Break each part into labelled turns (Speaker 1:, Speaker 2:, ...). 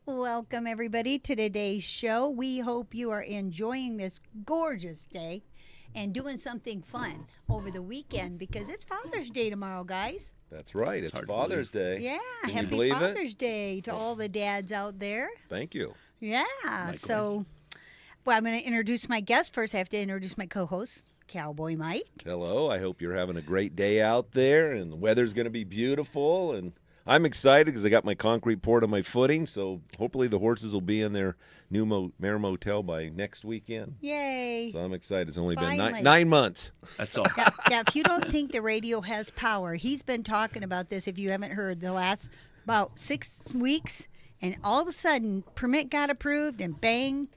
Speaker 1: Welcome, everybody, to today's show. We hope you are enjoying this gorgeous day and doing something fun over the weekend because it's Father's Day tomorrow, guys.
Speaker 2: That's right. It's
Speaker 3: hard to
Speaker 2: Father's Day.
Speaker 1: Yeah,
Speaker 2: Can you
Speaker 1: happy
Speaker 2: believe it?
Speaker 1: Father's Day to all the dads out there.
Speaker 2: Thank you.
Speaker 1: Yeah, so, well, I'm going to introduce my guest. First, I have to introduce my co-host, Cowboy Mike.
Speaker 2: Hello. I hope you're having a great day out there, and the weather's going to be beautiful. And I'm excited because I got my concrete poured on my footing, so hopefully the horses will be in their new Mare Motel by next weekend.
Speaker 1: Yay.
Speaker 2: So I'm excited. It's only been
Speaker 1: Finally.
Speaker 2: 9 months.
Speaker 3: That's all.
Speaker 1: Now, if you don't think the radio has power, he's been talking about this, if you haven't heard, the last about 6 weeks, and all of a sudden, permit got approved, and bang,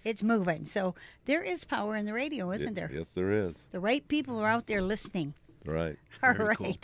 Speaker 1: it's moving. So there is power in the radio, isn't there?
Speaker 2: Yes, there is.
Speaker 1: The right people are out there listening.
Speaker 2: Right.
Speaker 1: All
Speaker 3: Very
Speaker 1: right.
Speaker 3: cool.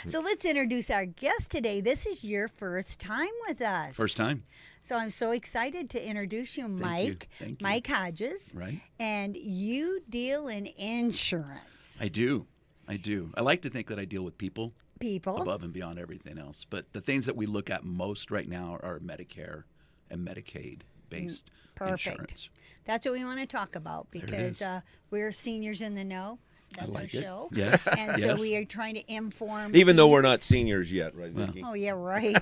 Speaker 1: So let's introduce our guest today. This is your first time with us.
Speaker 3: First time.
Speaker 1: So I'm so excited to introduce you, Mike.
Speaker 3: Thank you.
Speaker 1: Mike Hodges.
Speaker 3: Right.
Speaker 1: And you deal in insurance.
Speaker 3: I do. I like to think that I deal with people
Speaker 1: People.
Speaker 3: above and beyond everything else. But the things that we look at most right now are Medicare and Medicaid-based
Speaker 1: Perfect.
Speaker 3: insurance.
Speaker 1: That's what we want to talk about
Speaker 3: There it
Speaker 1: because
Speaker 3: is.
Speaker 1: We're seniors in the know. That's
Speaker 3: like
Speaker 1: our
Speaker 3: it.
Speaker 1: show.
Speaker 3: Yes,
Speaker 1: And so
Speaker 3: yes.
Speaker 1: we are trying to inform.
Speaker 2: Even though we're
Speaker 1: seniors.
Speaker 2: not seniors yet, right, Vicki?
Speaker 1: Oh yeah, right,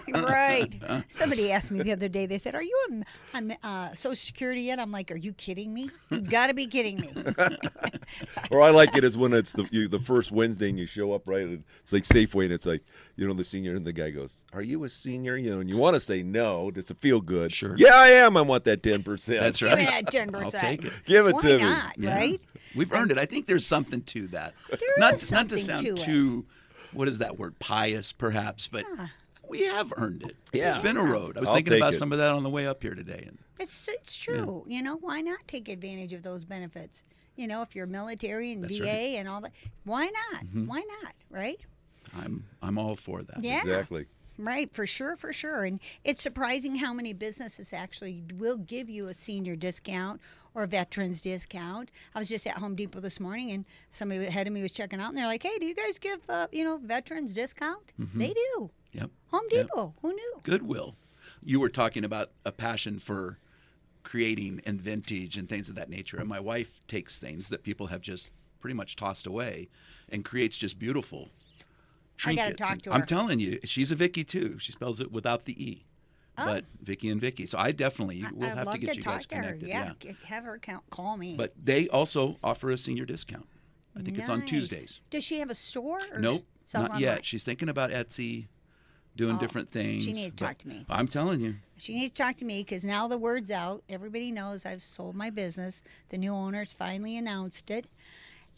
Speaker 1: right. Somebody asked me the other day. They said, "Are you on Social Security yet?" I'm like, "Are you kidding me? You got to be kidding me."
Speaker 2: Or I like it as when it's the first Wednesday and you show up, right? And it's like Safeway, and it's like, the senior, and the guy goes, "Are you a senior?" And you want to say no, just to feel good.
Speaker 3: Sure.
Speaker 2: Yeah, I am. I want that 10%.
Speaker 3: That's
Speaker 1: Give
Speaker 3: right.
Speaker 1: me that 10%.
Speaker 3: I'll take it.
Speaker 2: Give it
Speaker 1: Why
Speaker 2: to me.
Speaker 1: not?
Speaker 3: Yeah.
Speaker 1: Right?
Speaker 3: We've earned it. I think there's something to that.
Speaker 1: There
Speaker 3: not
Speaker 1: is
Speaker 3: not to
Speaker 1: something
Speaker 3: sound
Speaker 1: to it.
Speaker 3: too, what is that word, pious perhaps, but we have earned it.
Speaker 2: Yeah.
Speaker 3: It's been a road. I was
Speaker 2: I'll
Speaker 3: thinking
Speaker 2: take
Speaker 3: about
Speaker 2: it.
Speaker 3: some of that on the way up here today. And
Speaker 1: It's true. Why not take advantage of those benefits? If you're military and
Speaker 3: That's
Speaker 1: VA
Speaker 3: right.
Speaker 1: and all that, why not? Why not? Right?
Speaker 3: I'm all for that.
Speaker 1: Yeah.
Speaker 2: Exactly.
Speaker 1: Right, for sure. And it's surprising how many businesses actually will give you a senior discount or a veterans discount. I was just at Home Depot this morning, and somebody ahead of me was checking out, and they're like, "Hey, do you guys give veterans discount?" They do.
Speaker 3: Yep.
Speaker 1: Home
Speaker 3: Yep.
Speaker 1: Depot. Who knew?
Speaker 3: Goodwill. You were talking about a passion for creating and vintage and things of that nature. And my wife takes things that people have just pretty much tossed away and creates just beautiful
Speaker 1: I gotta
Speaker 3: trinkets.
Speaker 1: talk
Speaker 3: And
Speaker 1: to her.
Speaker 3: I'm telling you, she's a Vicki too. She spells it without the E.
Speaker 1: Oh.
Speaker 3: But Vicki and Vicki. So I definitely we'll
Speaker 1: I'd
Speaker 3: have
Speaker 1: love
Speaker 3: to get you
Speaker 1: talk
Speaker 3: guys
Speaker 1: to her.
Speaker 3: connected.
Speaker 1: Yeah, have her call me.
Speaker 3: But they also offer a senior discount. I think it's on
Speaker 1: Nice.
Speaker 3: Tuesdays.
Speaker 1: Does she have a store? Or
Speaker 3: Nope,
Speaker 1: sells
Speaker 3: not yet.
Speaker 1: online?
Speaker 3: She's thinking about Etsy, doing
Speaker 1: Oh,
Speaker 3: different things.
Speaker 1: she needs to talk
Speaker 3: but
Speaker 1: to me.
Speaker 3: I'm telling you.
Speaker 1: She needs to talk to me because now the word's out. Everybody knows I've sold my business. The new owners finally announced it.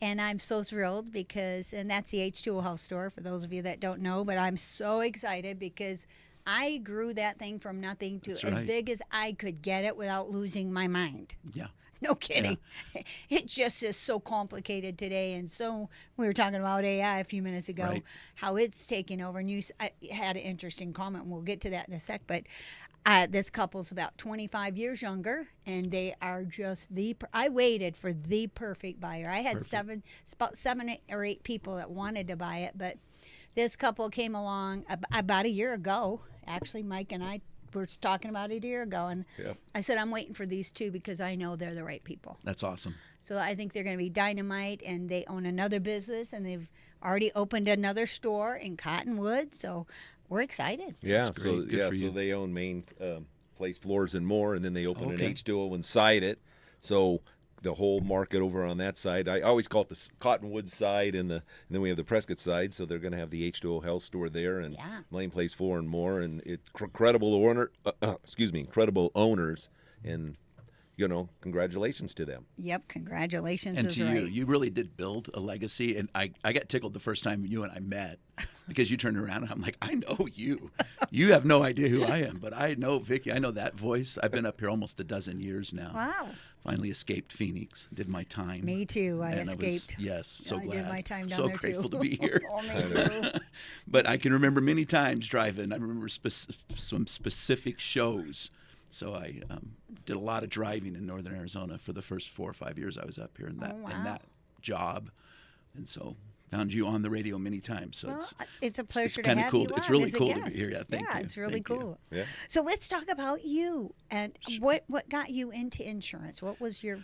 Speaker 1: And I'm so thrilled and that's the H2O Health Store for those of you that don't know, but I'm so excited because I grew that thing from nothing to
Speaker 3: That's
Speaker 1: as
Speaker 3: right.
Speaker 1: big as I could get it without losing my mind.
Speaker 3: Yeah.
Speaker 1: No kidding. It just is so complicated today. And so we were talking about AI a few minutes ago,
Speaker 3: Right.
Speaker 1: how it's taking over. And I had an interesting comment, and we'll get to that in a sec. But this couple's about 25 years younger, and they are just I waited for the perfect buyer. I had about seven or eight people that wanted to buy it, but this couple came along about a year ago. Actually, Mike and I were talking about it a year ago, and
Speaker 2: Yep.
Speaker 1: I said, I'm waiting for these two because I know they're the right people.
Speaker 3: That's awesome.
Speaker 1: So I think they're going to be dynamite, and they own another business, and they've already opened another store in Cottonwood. So we're excited.
Speaker 2: Yeah,
Speaker 3: That's
Speaker 2: so
Speaker 3: great. Good for
Speaker 2: so
Speaker 3: you.
Speaker 2: they own main place floors and more, and then they open
Speaker 3: Okay.
Speaker 2: an H2O inside it. So the whole market over on that side, I always call it the Cottonwood side, and then we have the Prescott side. So they're going to have the H2O Health Store there, and
Speaker 1: Yeah.
Speaker 2: main place floor and more, and incredible incredible owners, and congratulations to them.
Speaker 1: Yep, congratulations.
Speaker 3: And
Speaker 1: is
Speaker 3: to
Speaker 1: right.
Speaker 3: you really did build a legacy. And I got tickled the first time you and I met because you turned around and I'm like, I know you. You have no idea who I am, but I know Vicki. I know that voice. I've been up here almost a dozen years now.
Speaker 1: Wow.
Speaker 3: Finally escaped Phoenix, did my time.
Speaker 1: Me too. I
Speaker 3: and
Speaker 1: escaped.
Speaker 3: yes, so
Speaker 1: I
Speaker 3: glad.
Speaker 1: did my time down
Speaker 3: so
Speaker 1: there
Speaker 3: grateful
Speaker 1: too.
Speaker 3: to be here.
Speaker 1: Oh, me too.
Speaker 3: But I can remember many times driving. I remember some specific shows. So I did a lot of driving in northern Arizona for the first 4 or 5 years I was up here in that
Speaker 1: Oh, wow.
Speaker 3: in that job, and so found you on the radio many times. So
Speaker 1: Well, it's a pleasure to
Speaker 3: kinda
Speaker 1: have
Speaker 3: cool.
Speaker 1: you
Speaker 3: It's
Speaker 1: on
Speaker 3: really
Speaker 1: as a
Speaker 3: cool to be
Speaker 1: guest.
Speaker 3: here. Yeah, thank you.
Speaker 1: It's really
Speaker 3: Thank you.
Speaker 1: cool.
Speaker 2: Yeah.
Speaker 1: So let's talk about you and what got you into insurance. What was your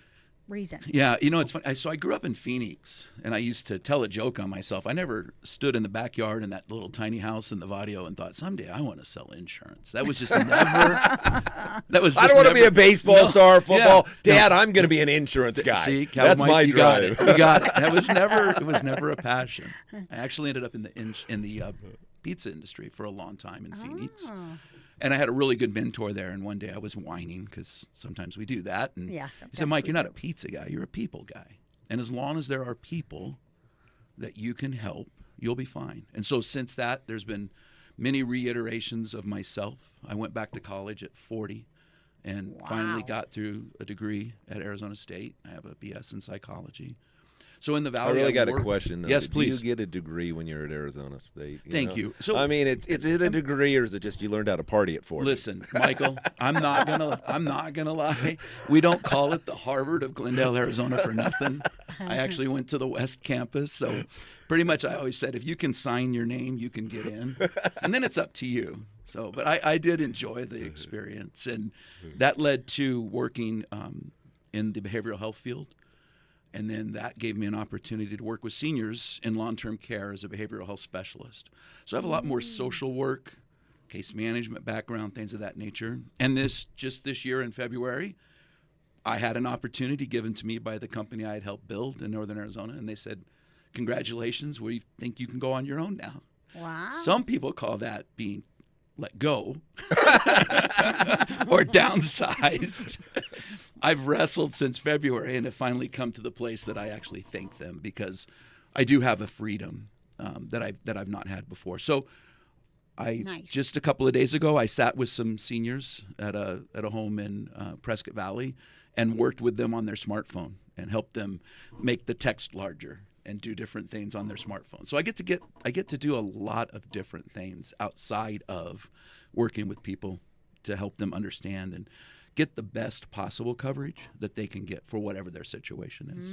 Speaker 1: reason?
Speaker 3: Yeah, it's funny. So I grew up in Phoenix, and I used to tell a joke on myself. I never stood in the backyard in that little tiny house in the Vadio and thought, someday I want to sell insurance. That was just never. That was. Just
Speaker 2: I don't want to be a baseball star, football.
Speaker 3: Yeah,
Speaker 2: Dad, I'm going to be an insurance guy.
Speaker 3: See,
Speaker 2: that's
Speaker 3: Mike,
Speaker 2: my
Speaker 3: you
Speaker 2: drive.
Speaker 3: got it. You got it. That was never. It was never a passion. I actually ended up in the pizza industry for a long time in Phoenix. And I had a really good mentor there. And one day I was whining because sometimes we do that. And
Speaker 1: Yeah,
Speaker 3: he said, Mike, you're not a pizza guy. You're a people guy. And as long as there are people that you can help, you'll be fine. And so since that, there's been many reiterations of myself. I went back to college at 40 and finally got through a degree at Arizona State. I have a BS in psychology. So in the Valley,
Speaker 2: I really got a question. Though.
Speaker 3: Yes,
Speaker 2: Do
Speaker 3: please.
Speaker 2: you get a degree when you're at Arizona State?
Speaker 3: Thank you. So
Speaker 2: I mean, is it a degree or is it just you learned how to party at 40?
Speaker 3: Listen, Michael, I'm not gonna lie. We don't call it the Harvard of Glendale, Arizona for nothing. I actually went to the West Campus, so pretty much I always said if you can sign your name, you can get in, and then it's up to you. So, but I did enjoy the experience, and that led to working in the behavioral health field. And then that gave me an opportunity to work with seniors in long-term care as a behavioral health specialist. So I have a lot more social work, case management background, things of that nature. And this year in February, I had an opportunity given to me by the company I had helped build in Northern Arizona. And they said, congratulations, we think you can go on your own now.
Speaker 1: Wow.
Speaker 3: Some people call that being let go or downsized. I've wrestled since February and have finally come to the place that I actually thank them because I do have a freedom that I've not had before. So just a couple of days ago, I sat with some seniors at a home in Prescott Valley and worked with them on their smartphone and helped them make the text larger and do different things on their smartphone. So I get to do a lot of different things outside of working with people to help them understand and get the best possible coverage that they can get for whatever their situation is.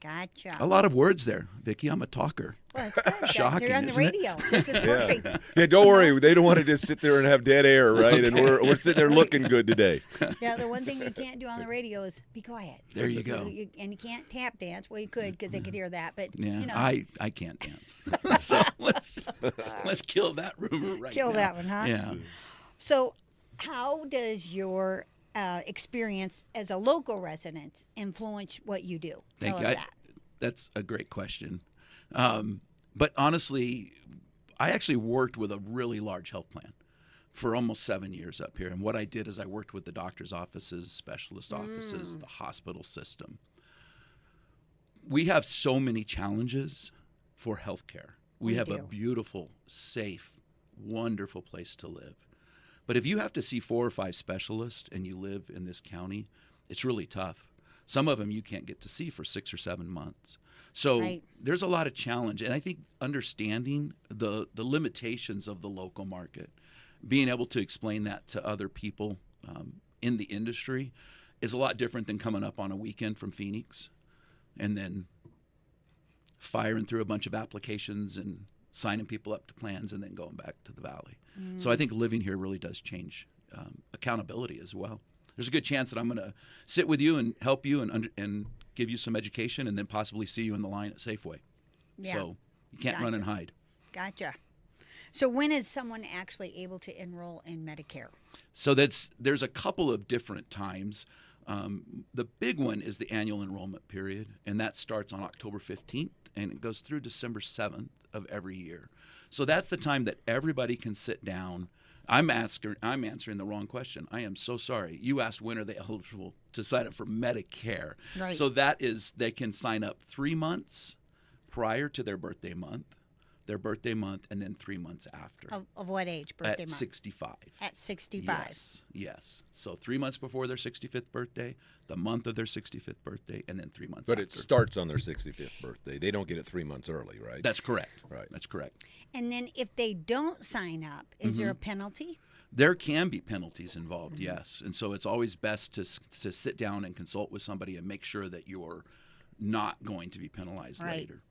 Speaker 1: Gotcha.
Speaker 3: A lot of words there, Vicki. I'm a talker.
Speaker 1: Well, it's good.
Speaker 3: Shocking,
Speaker 1: They're on the
Speaker 3: isn't it?
Speaker 1: radio. This is perfect.
Speaker 2: Yeah, don't worry. They don't want to just sit there and have dead air, right? And we're sitting there looking good today.
Speaker 1: Yeah, the one thing you can't do on the radio is be quiet.
Speaker 3: There you go.
Speaker 1: And you can't tap dance. Well, you could because they could hear that, but
Speaker 3: Yeah,
Speaker 1: you know,
Speaker 3: I can't dance. So let's kill that rumor right now.
Speaker 1: kill that one, huh?
Speaker 3: Yeah.
Speaker 1: So, how does your experience as a local resident influence what you do?
Speaker 3: Thank
Speaker 1: Tell
Speaker 3: you.
Speaker 1: us that.
Speaker 3: That's a great question. But honestly, I actually worked with a really large health plan for almost 7 years up here. And what I did is I worked with the doctor's offices, specialist offices, the hospital system. We have so many challenges for healthcare. We have a
Speaker 1: do.
Speaker 3: beautiful, safe, wonderful place to live. But if you have to see 4 or 5 specialists and you live in this county, it's really tough. Some of them you can't get to see for 6 or 7 months. So
Speaker 1: Right.
Speaker 3: there's a lot of challenge. And I think understanding the limitations of the local market, being able to explain that to other people in the industry is a lot different than coming up on a weekend from Phoenix and then firing through a bunch of applications and signing people up to plans and then going back to the Valley. So I think living here really does change accountability as well. There's a good chance that I'm going to sit with you and help you and give you some education and then possibly see you in the line at Safeway.
Speaker 1: Yeah.
Speaker 3: So you can't run and hide.
Speaker 1: Gotcha. So, when is someone actually able to enroll in Medicare?
Speaker 3: So there's a couple of different times. The big one is the annual enrollment period, and that starts on October 15th, and it goes through December 7th of every year. So that's the time that everybody can sit down. I'm answering the wrong question. I am so sorry. You asked when are they eligible to sign up for Medicare.
Speaker 1: Right.
Speaker 3: So that is, they can sign up 3 months prior to their birthday month, and then 3 months after.
Speaker 1: Of what age? Birthday
Speaker 3: At
Speaker 1: month?
Speaker 3: 65.
Speaker 1: At 65.
Speaker 3: Yes. So 3 months before their 65th birthday, the month of their 65th birthday, and then 3 months
Speaker 2: But
Speaker 3: after.
Speaker 2: it starts on their 65th birthday. They don't get it 3 months early, right?
Speaker 3: That's correct.
Speaker 2: Right.
Speaker 3: That's correct.
Speaker 1: And then if they don't sign up, is there a penalty?
Speaker 3: There can be penalties involved, yes. And so it's always best to sit down and consult with somebody and make sure that you're not going to be penalized
Speaker 1: Right.
Speaker 3: later.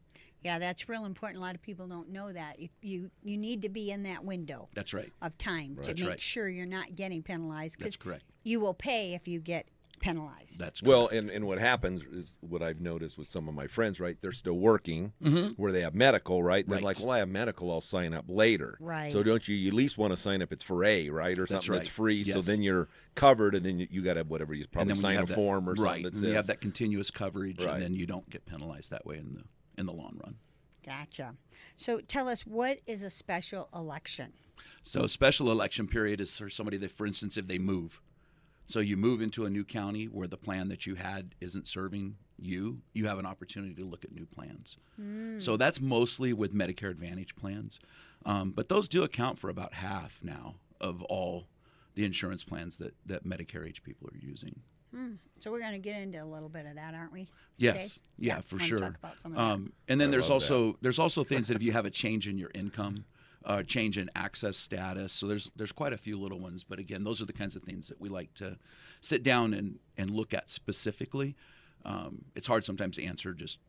Speaker 1: Yeah, that's real important. A lot of people don't know that. If you need to be in that window
Speaker 3: That's right.
Speaker 1: of time to
Speaker 3: That's
Speaker 1: make
Speaker 3: right.
Speaker 1: sure you're not getting penalized. 'Cause
Speaker 3: That's correct.
Speaker 1: you will pay if you get penalized.
Speaker 3: That's
Speaker 2: Well,
Speaker 3: correct.
Speaker 2: and what happens is what I've noticed with some of my friends, right? They're still working where they have medical, right? They're
Speaker 3: Right.
Speaker 2: like, well, I have medical, I'll sign up later.
Speaker 1: Right.
Speaker 2: So don't you at least want to sign up it's for A, right? Or
Speaker 3: That's
Speaker 2: something that's
Speaker 3: right.
Speaker 2: free. So
Speaker 3: Yes.
Speaker 2: then you're covered, and then you got to whatever, you
Speaker 3: And
Speaker 2: probably
Speaker 3: then when you
Speaker 2: sign a
Speaker 3: have that-
Speaker 2: form or something
Speaker 3: right,
Speaker 2: that
Speaker 3: and
Speaker 2: says.
Speaker 3: you have that continuous coverage,
Speaker 2: Right.
Speaker 3: and then you don't get penalized that way in the long run.
Speaker 1: Gotcha. So tell us, what is a special election?
Speaker 3: So special election period is for somebody that, for instance, if they move. So you move into a new county where the plan that you had isn't serving you, you have an opportunity to look at new plans. So that's mostly with Medicare Advantage plans. But those do account for about half now of all the insurance plans that Medicare age people are using.
Speaker 1: So we're going to get into a little bit of that, aren't we?
Speaker 3: Yes,
Speaker 1: today?
Speaker 3: yeah, for
Speaker 1: wanna
Speaker 3: sure.
Speaker 1: Talk about some of that.
Speaker 3: And then
Speaker 2: I
Speaker 3: there's
Speaker 2: love
Speaker 3: also things that if you have a change in your income, change in access status. So there's quite a few little ones, but again, those are the kinds of things that we like to sit down and look at specifically. It's hard sometimes to answer just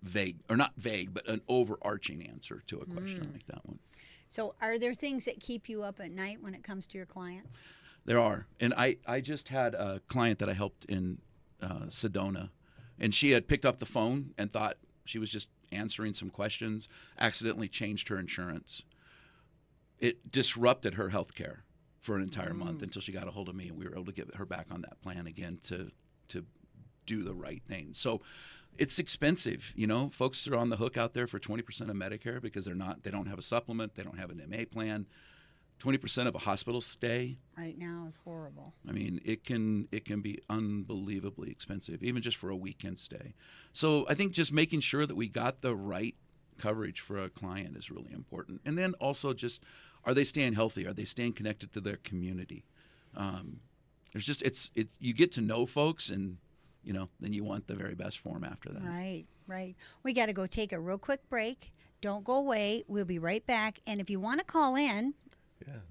Speaker 3: vague, or not vague, but an overarching answer to a question like that one.
Speaker 1: So are there things that keep you up at night when it comes to your clients?
Speaker 3: There are. And I just had a client that I helped in Sedona, and she had picked up the phone and thought she was just answering some questions, accidentally changed her insurance. It disrupted her health care for an entire month until she got a hold of me, and we were able to get her back on that plan again to do the right thing. So it's expensive. You know, folks are on the hook out there for 20% of Medicare because they don't have a supplement, they don't have an MA plan. 20% of a hospital stay,
Speaker 1: Right now is horrible.
Speaker 3: I mean, it can be unbelievably expensive, even just for a weekend stay. So I think just making sure that we got the right coverage for a client is really important. And then also just, are they staying healthy? Are they staying connected to their community? There's just, you get to know folks, and then you want the very best for them after that.
Speaker 1: Right, right. We got to go take a real quick break. Don't go away. We'll be right back. And if you want to call in,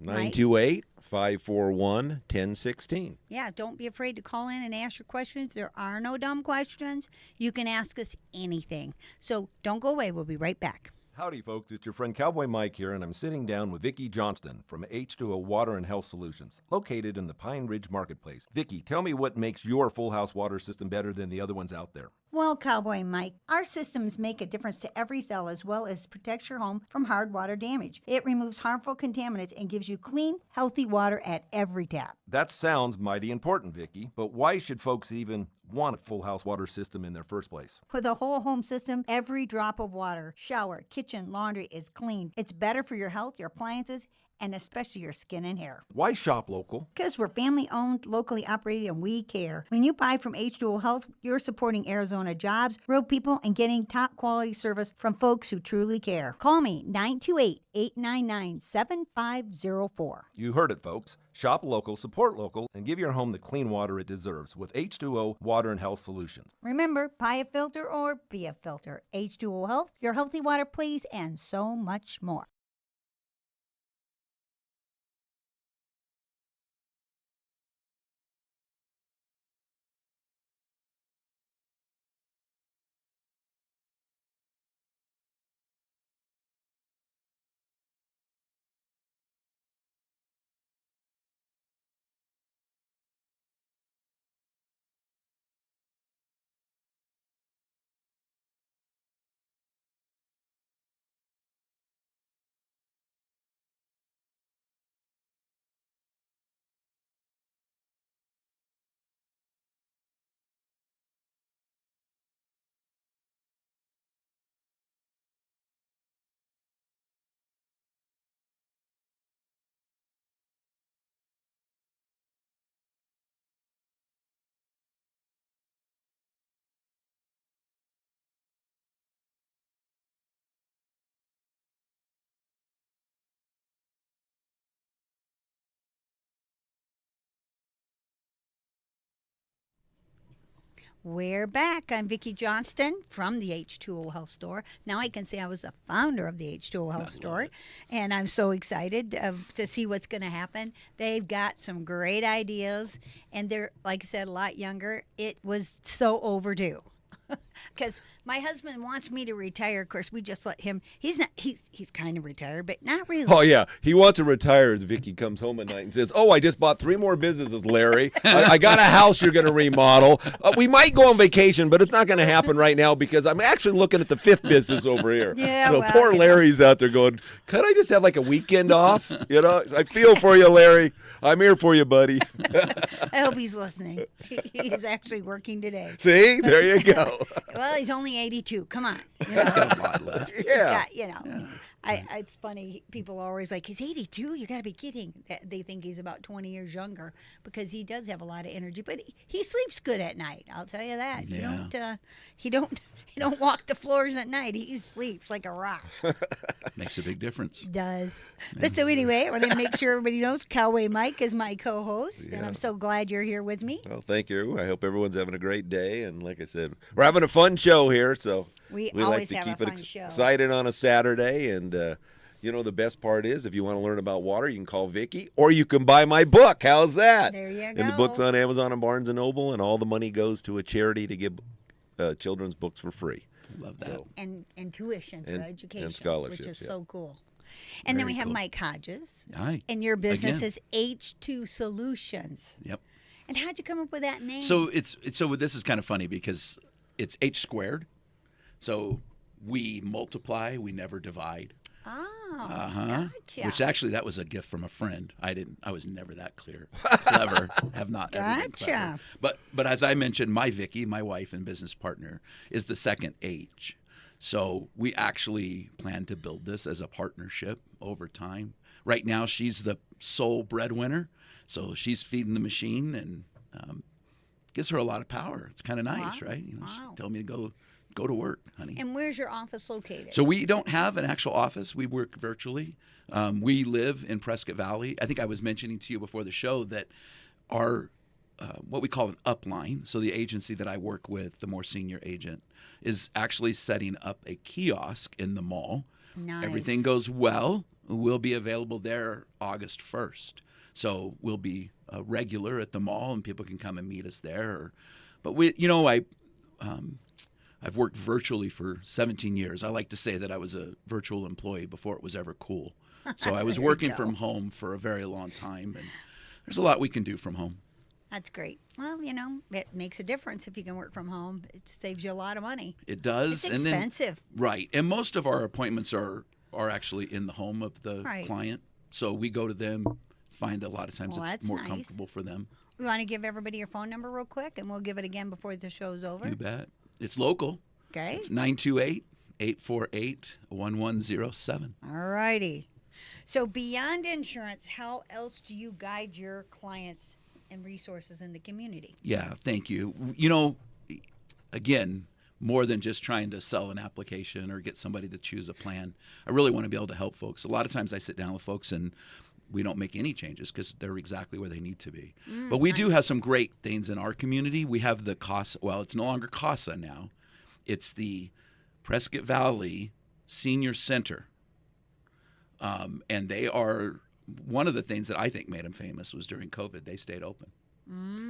Speaker 2: 928-541-1016.
Speaker 1: yeah, don't be afraid to call in and ask your questions. There are no dumb questions. You can ask us anything. So don't go away. We'll be right back.
Speaker 2: Howdy, folks. It's your friend Cowboy Mike here, and I'm sitting down with Vicki Johnston from H2O Water and Health Solutions, located in the Pine Ridge Marketplace. Vicki, tell me what makes your full house water system better than the other ones out there.
Speaker 1: Well, Cowboy Mike, our systems make a difference to every cell as well as protects your home from hard water damage. It removes harmful contaminants and gives you clean, healthy water at every tap.
Speaker 2: That sounds mighty important, Vicki, but why should folks even want a full house water system in their first place?
Speaker 1: With a whole home system, every drop of water, shower, kitchen, laundry is clean. It's better for your health, your appliances, and especially your skin and hair.
Speaker 2: Why shop local?
Speaker 1: Because we're family owned, locally operated, and we care. When you buy from H2O Health, you're supporting Arizona jobs, real people, and getting top quality service from folks who truly care. Call me, 928-899-7504.
Speaker 2: You heard it, folks. Shop local, support local, and give your home the clean water it deserves with H2O Water and Health Solutions.
Speaker 1: Remember, buy a filter or be a filter. H2O Health, your healthy water, please, and so much more. We're back. I'm Vicki Johnston from the H2O Health Store. Now I can say I was the founder of the H2O Health Store, and I'm so excited to see what's going to happen. They've got some great ideas, and they're, like I said, a lot younger. It was so overdue because My husband wants me to retire. Of course, we just let him. He's not. He's kind of retired, but not really.
Speaker 2: Oh yeah, he wants to retire as Vicki comes home at night and says, "Oh, I just bought 3 more businesses, Larry. I got a house you're going to remodel. We might go on vacation, but it's not going to happen right now because I'm actually looking at the 5th business over here."
Speaker 1: Yeah,
Speaker 2: so
Speaker 1: well,
Speaker 2: poor Larry's out there going, "Could I just have like a weekend off?" You know, I feel for you, Larry. I'm here for you, buddy.
Speaker 1: I hope he's listening. He's actually working today.
Speaker 2: See, there you go.
Speaker 1: Well, he's only 82. Come on. You
Speaker 3: He's
Speaker 1: know?
Speaker 3: got a lot left.
Speaker 2: Yeah.
Speaker 1: You know. It's funny. People are always like, he's 82. You got to be kidding. They think he's about 20 years younger because he does have a lot of energy. But he sleeps good at night. I'll tell you that.
Speaker 3: Yeah.
Speaker 1: He don't walk the floors at night. He sleeps like a rock.
Speaker 3: Makes a big difference.
Speaker 1: Does. But so anyway, I want to make sure everybody knows Cowboy Mike is my co-host, and I'm so glad you're here with me.
Speaker 2: Well, thank you. I hope everyone's having a great day. And like I said, we're having a fun show here, so
Speaker 1: We
Speaker 2: like
Speaker 1: always
Speaker 2: to
Speaker 1: have
Speaker 2: keep
Speaker 1: a
Speaker 2: it
Speaker 1: fun show.
Speaker 2: excited on a Saturday. And you know, the best part is if you want to learn about water, you can call Vicki, or you can buy my book. How's that?
Speaker 1: There you
Speaker 2: And the
Speaker 1: go.
Speaker 2: book's on Amazon and Barnes & Noble, and all the money goes to a charity to give children's books for free.
Speaker 3: Love that.
Speaker 2: So,
Speaker 1: And tuition for
Speaker 2: And
Speaker 1: education,
Speaker 2: scholarships,
Speaker 1: which is
Speaker 2: yeah.
Speaker 1: so cool. And then
Speaker 3: Very
Speaker 1: we have
Speaker 3: cool.
Speaker 1: Mike Hodges,
Speaker 3: Hi.
Speaker 1: and your business
Speaker 3: Again.
Speaker 1: is H2 Solutions.
Speaker 3: Yep.
Speaker 1: And how'd you come up with that name?
Speaker 3: So so this is kind of funny because it's H squared. So we multiply, we never divide.
Speaker 1: Gotcha.
Speaker 3: Which actually that was a gift from a friend. I was never that clever. Have not ever been clever.
Speaker 1: Gotcha.
Speaker 3: But as I mentioned, my Vicki, my wife and business partner, is the second H. So we actually plan to build this as a partnership over time. Right now, she's the sole breadwinner, so she's feeding the machine and gives her a lot of power. It's kind of nice,
Speaker 1: Wow.
Speaker 3: right? You know,
Speaker 1: Wow.
Speaker 3: she told me to go to work, honey.
Speaker 1: And where's your office located?
Speaker 3: So we don't have an actual office. We work virtually. We live in Prescott Valley. I think I was mentioning to you before the show that our what we call an upline, so the agency that I work with, the more senior agent, is actually setting up a kiosk in the mall.
Speaker 1: Nice.
Speaker 3: Everything goes well. We'll be available there August 1st. So we'll be regular at the mall, and people can come and meet us there. But I've worked virtually for 17 years. I like to say that I was a virtual employee before it was ever cool. So I was
Speaker 1: There you
Speaker 3: working
Speaker 1: go.
Speaker 3: from home for a very long time, and there's a lot we can do from home.
Speaker 1: That's great. Well, you know, it makes a difference if you can work from home. It saves you a lot of money.
Speaker 3: It does.
Speaker 1: It's expensive.
Speaker 3: Right. And most of our appointments are actually in the home of the
Speaker 1: Right.
Speaker 3: client. So we go to them, find a lot of times
Speaker 1: Well,
Speaker 3: it's
Speaker 1: that's
Speaker 3: more
Speaker 1: nice.
Speaker 3: comfortable for them.
Speaker 1: We want to give everybody your phone number real quick, and we'll give it again before the show's over.
Speaker 3: You bet. It's local.
Speaker 1: Okay.
Speaker 3: It's 928-848-1107.
Speaker 1: All righty. So beyond insurance, how else do you guide your clients and resources in the community?
Speaker 3: Yeah, thank you. You know, again, more than just trying to sell an application or get somebody to choose a plan, I really want to be able to help folks. A lot of times I sit down with folks and we don't make any changes because they're exactly where they need to be. But we do have some great things in our community. We have the CASA, well, it's no longer CASA now. It's the Prescott Valley Senior Center. And they are, one of the things that I think made them famous was during COVID, they stayed open.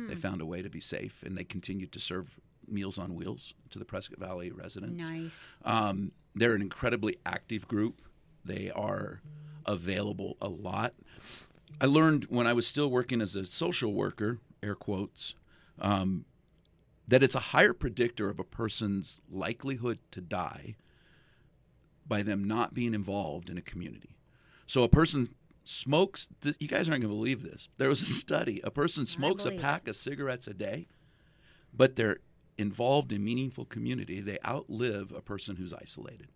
Speaker 3: They found a way to be safe, and they continued to serve Meals on Wheels to the Prescott Valley residents.
Speaker 1: Nice.
Speaker 3: They're an incredibly active group. They are available a lot. I learned when I was still working as a social worker, air quotes, that it's a higher predictor of a person's likelihood to die by them not being involved in a community. So a person smokes, you guys aren't going to believe this. There was a study. A person smokes a
Speaker 1: believe it.
Speaker 3: pack of cigarettes a day, but they're involved in meaningful community. They outlive a person who's isolated.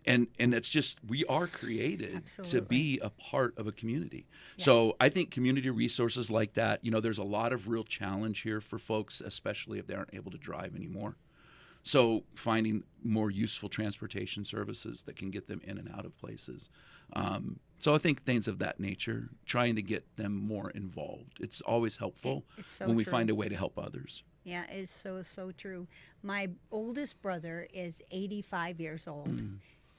Speaker 3: And it's just, we are created to
Speaker 1: Absolutely.
Speaker 3: be a part of a community.
Speaker 1: Yeah.
Speaker 3: So I think community resources like that, you know, there's a lot of real challenge here for folks, especially if they aren't able to drive anymore. So finding more useful transportation services that can get them in and out of places. So I think things of that nature, trying to get them more involved. It's always helpful
Speaker 1: It's so
Speaker 3: when we
Speaker 1: true.
Speaker 3: find a way to help others.
Speaker 1: Yeah, it's so true. My oldest brother is 85 years old,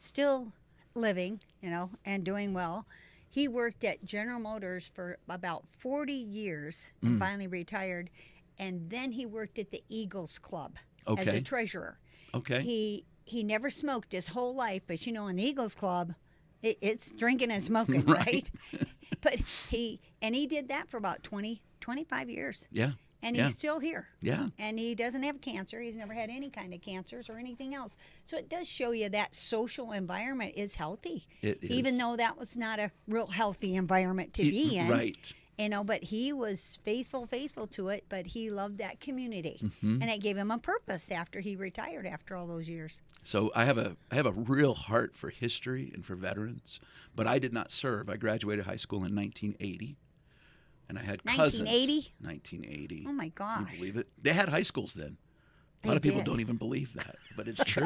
Speaker 1: still living, you know, and doing well. He worked at General Motors for about 40 years and finally retired. And then he worked at the Eagles Club as a
Speaker 3: Okay.
Speaker 1: treasurer.
Speaker 3: Okay.
Speaker 1: He never smoked his whole life, but in the Eagles Club, it's drinking and smoking,
Speaker 3: Right.
Speaker 1: right? But he did that for about 25 years.
Speaker 3: Yeah.
Speaker 1: And
Speaker 3: Yeah.
Speaker 1: he's still here.
Speaker 3: Yeah.
Speaker 1: And he doesn't have cancer. He's never had any kind of cancers or anything else. So it does show you that social environment is healthy.
Speaker 3: It is.
Speaker 1: Even though that was not a real healthy environment to be in.
Speaker 3: Right.
Speaker 1: But he was faithful to it, but he loved that community.
Speaker 3: Mm-hmm.
Speaker 1: And it gave him a purpose after he retired after all those years.
Speaker 3: So I have a real heart for history and for veterans, but I did not serve. I graduated high school in 1980, and I had cousins.
Speaker 1: 1980?
Speaker 3: 1980.
Speaker 1: Oh, my
Speaker 3: Can
Speaker 1: gosh.
Speaker 3: you believe it? They had high schools then. A lot
Speaker 1: They
Speaker 3: of people
Speaker 1: did.
Speaker 3: don't even believe that, but it's true.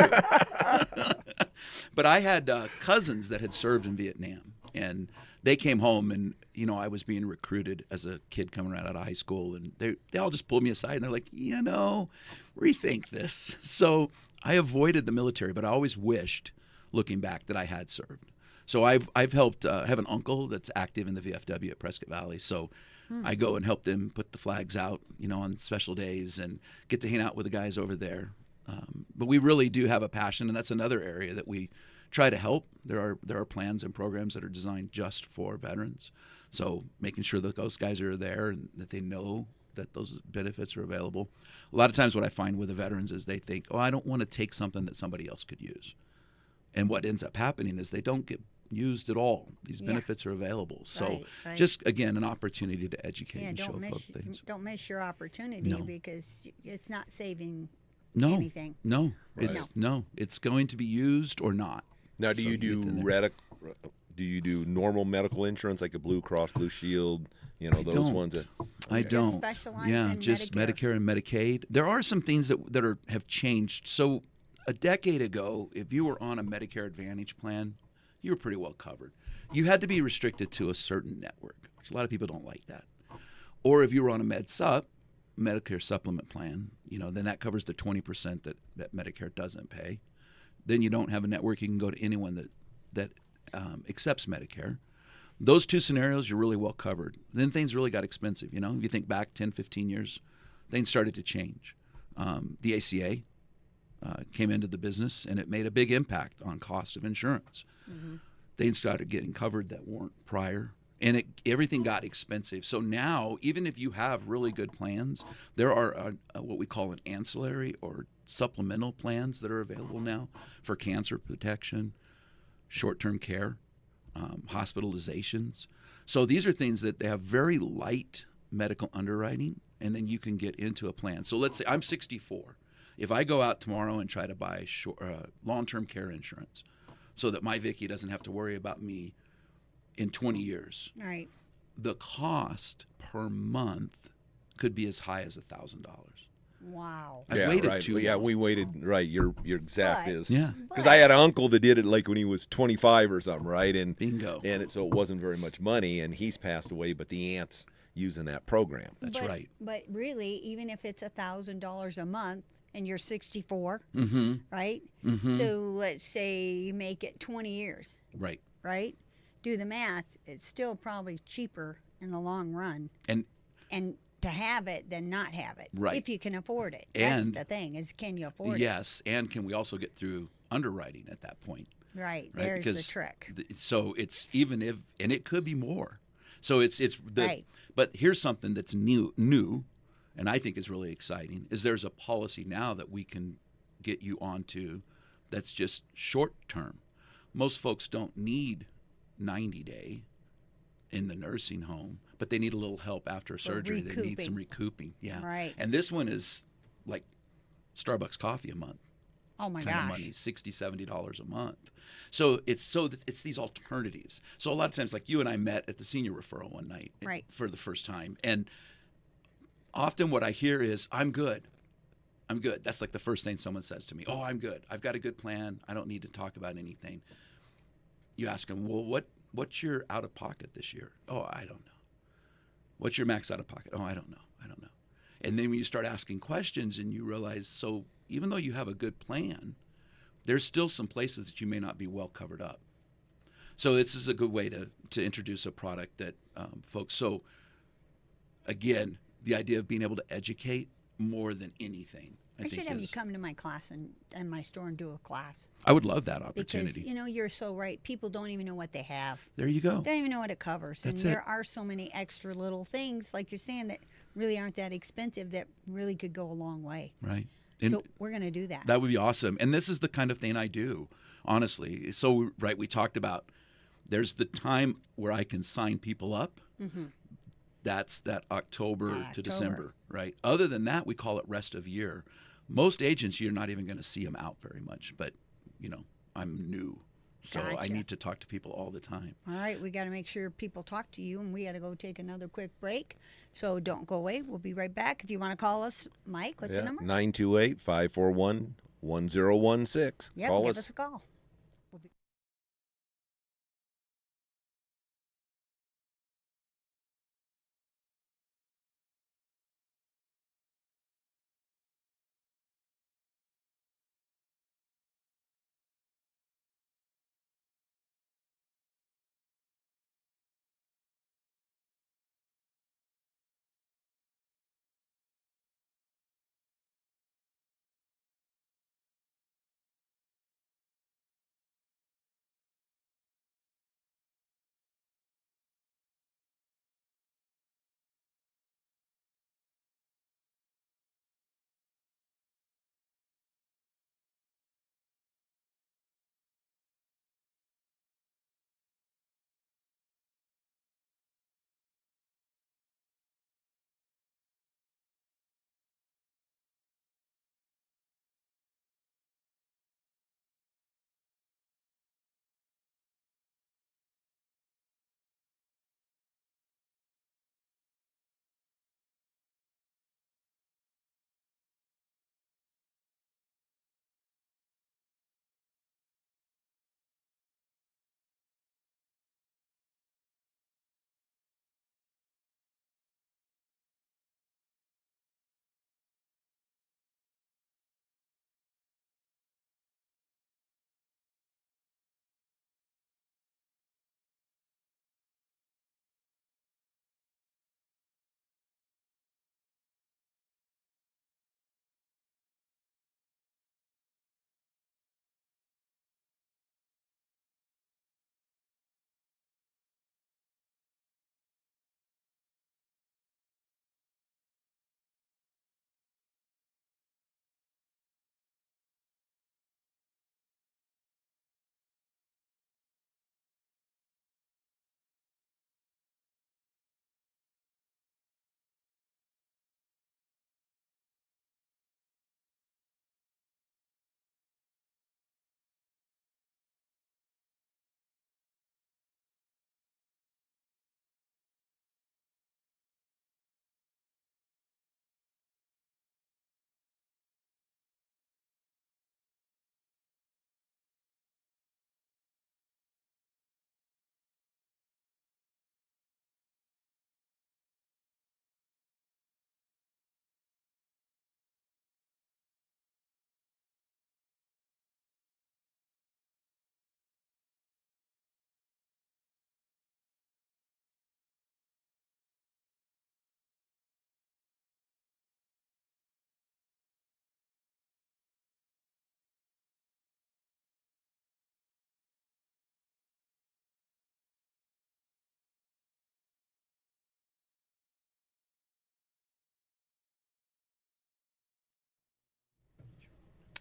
Speaker 3: But I had cousins that had served in Vietnam, and they came home, and I was being recruited as a kid coming right out of high school, and they all just pulled me aside, and they're like, rethink this. So I avoided the military, but I always wished, looking back, that I had served. So I've helped. Have an uncle that's active in the VFW at Prescott Valley, so I go and help them put the flags out, on special days, and get to hang out with the guys over there. But we really do have a passion, and that's another area that we try to help. There are plans and programs that are designed just for veterans. So making sure that those guys are there and that they know that those benefits are available. A lot of times what I find with the veterans is they think, I don't want to take something that somebody else could use. And what ends up happening is they don't get used at all. These benefits are available. So
Speaker 1: Right.
Speaker 3: just, again, an opportunity to educate and show
Speaker 1: don't
Speaker 3: folk
Speaker 1: miss
Speaker 3: things.
Speaker 1: don't miss your opportunity
Speaker 3: No.
Speaker 1: because it's not saving
Speaker 3: No,
Speaker 1: anything.
Speaker 3: no,
Speaker 2: Right.
Speaker 3: it's going to be used or not.
Speaker 2: Now, do
Speaker 3: So
Speaker 2: you
Speaker 3: get in
Speaker 2: do
Speaker 3: there.
Speaker 2: do you do normal medical insurance like a Blue Cross Blue Shield?
Speaker 3: I
Speaker 2: Those
Speaker 3: don't.
Speaker 2: ones that.
Speaker 3: I don't.
Speaker 1: specialize
Speaker 3: Yeah,
Speaker 1: in
Speaker 3: just
Speaker 1: Medicare.
Speaker 3: Medicare and Medicaid. There are some things that have changed. So a decade ago, if you were on a Medicare Advantage plan, you were pretty well covered. You had to be restricted to a certain network, which a lot of people don't like that. Or if you were on a Medicare supplement plan, then that covers the 20% that Medicare doesn't pay. Then you don't have a network. You can go to anyone that accepts Medicare. Those two scenarios, you're really well covered. Then things really got expensive. If you think back 10, 15 years, things started to change. The ACA came into the business, and it made a big impact on cost of insurance.
Speaker 1: Mm-hmm.
Speaker 3: Things started getting covered that weren't prior, and everything got expensive. So now, even if you have really good plans, there are what we call an ancillary or supplemental plans that are available now for cancer protection, short-term care, hospitalizations. So these are things that they have very light medical underwriting, and then you can get into a plan. So let's say I'm 64. If I go out tomorrow and try to buy long-term care insurance so that my Vicki doesn't have to worry about me in 20 years,
Speaker 1: Right.
Speaker 3: the cost per month could be as high as $1,000.
Speaker 1: Wow.
Speaker 3: I waited
Speaker 2: right.
Speaker 3: too
Speaker 2: Yeah,
Speaker 3: long.
Speaker 2: we waited. Right, your exact
Speaker 1: But-
Speaker 2: is.
Speaker 3: Yeah.
Speaker 2: Because I had an uncle that did it like when he was 25 or something, right? And
Speaker 3: Bingo.
Speaker 2: so it wasn't very much money, and he's passed away, but the aunt's using that program.
Speaker 3: That's right.
Speaker 1: But really, even if it's $1,000 a month and you're 64,
Speaker 3: Mm-hmm.
Speaker 1: right?
Speaker 3: Mm-hmm.
Speaker 1: So let's say you make it 20 years,
Speaker 3: Right.
Speaker 1: right? Do the math. It's still probably cheaper in the long run,
Speaker 3: And
Speaker 1: and to have it than not have it,
Speaker 3: Right.
Speaker 1: if you can afford it.
Speaker 3: And-
Speaker 1: That's the thing: is can you afford it?
Speaker 3: yes, and can we also get through underwriting at that point?
Speaker 1: Right.
Speaker 3: Right,
Speaker 1: There's the
Speaker 3: because
Speaker 1: trick.
Speaker 3: So it's even if, and it could be more. So it's the.
Speaker 1: Right.
Speaker 3: But here's something that's new, and I think is really exciting. Is there's a policy now that we can get you onto, that's just short term. Most folks don't need 90-day in the nursing home, but they need a little help after a surgery. They need some recouping. Yeah.
Speaker 1: Right.
Speaker 3: And this one is like Starbucks coffee a month.
Speaker 1: Oh my
Speaker 3: Kind of
Speaker 1: gosh.
Speaker 3: money, $60-$70 a month. So it's these alternatives. So a lot of times, like you and I met at the senior referral one night
Speaker 1: Right.
Speaker 3: for the first time, and often what I hear is, "I'm good. I'm good." That's like the first thing someone says to me. "Oh, I'm good. I've got a good plan. I don't need to talk about anything." You ask them, "Well, what's your out of pocket this year?" "Oh, I don't know." "What's your max out of pocket?" "Oh, I don't know. And then when you start asking questions and you realize, so even though you have a good plan, there's still some places that you may not be well covered up. So this is a good way to introduce a product that folks. So again, the idea of being able to educate more than anything.
Speaker 1: I should have you come to my class and my store and do a class.
Speaker 3: I would love that
Speaker 1: Because,
Speaker 3: opportunity.
Speaker 1: you're so right. People don't even know what they have.
Speaker 3: There you go.
Speaker 1: They don't even know what it covers.
Speaker 3: That's
Speaker 1: and
Speaker 3: it.
Speaker 1: there are so many extra little things, like you're saying, that really aren't that expensive that really could go a long way.
Speaker 3: Right.
Speaker 1: So we're going to do that.
Speaker 3: That would be awesome. And this is the kind of thing I do, honestly. So, right, we talked about there's the time where I can sign people up.
Speaker 1: Mm-hmm.
Speaker 3: That's that October to
Speaker 1: October.
Speaker 3: December, right? Other than that, we call it rest of year. Most agents, you're not even going to see them out very much. But, I'm new. So I
Speaker 1: Gotcha.
Speaker 3: need to talk to people all the time.
Speaker 1: All right, we got to make sure people talk to you, and we got to go take another quick break. So don't go away. We'll be right back. If you want to call us, Mike, what's the number?
Speaker 2: 928-541-1016.
Speaker 1: Yeah,
Speaker 2: Call
Speaker 1: give
Speaker 2: us.
Speaker 1: us a call.